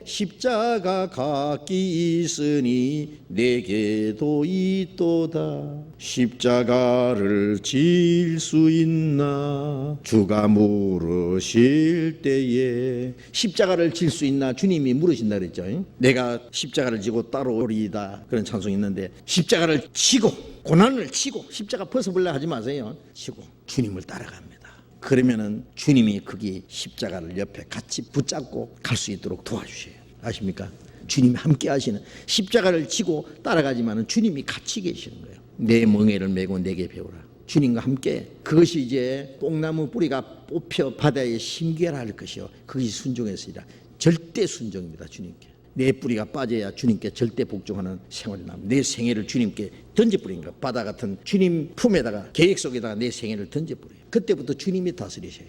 A: 십자가 각기 있으니 내게도 있도다. 십자가를 질 수 있나 주가 물으실 때에. 십자가를 질 수 있나 주님이 물으신다 그랬죠. 내가 십자가를 지고 따라오리이다 그런 찬송이 있는데, 십자가를 지고 고난을 치고, 십자가 벗어보려 하지 마세요. 치고 주님을 따라갑니다. 그러면은 주님이 거기 십자가를 옆에 같이 붙잡고 갈 수 있도록 도와주셔요. 아십니까? 주님이 함께 하시는, 십자가를 지고 따라가지만은 주님이 같이 계시는 거예요. 내 멍에를 메고 내게 배우라. 주님과 함께. 그것이 이제 뽕나무 뿌리가 뽑혀 바다에 심겨할 것이요 그것이 순종했으리라. 절대 순종입니다. 주님께. 내 뿌리가 빠져야 주님께 절대 복종하는 생활이 납니다. 내 생애를 주님께 던져버린 거. 바다 같은 주님 품에다가, 계획 속에다가 내 생애를 던져버려요. 그때부터 주님이 다스리셔요.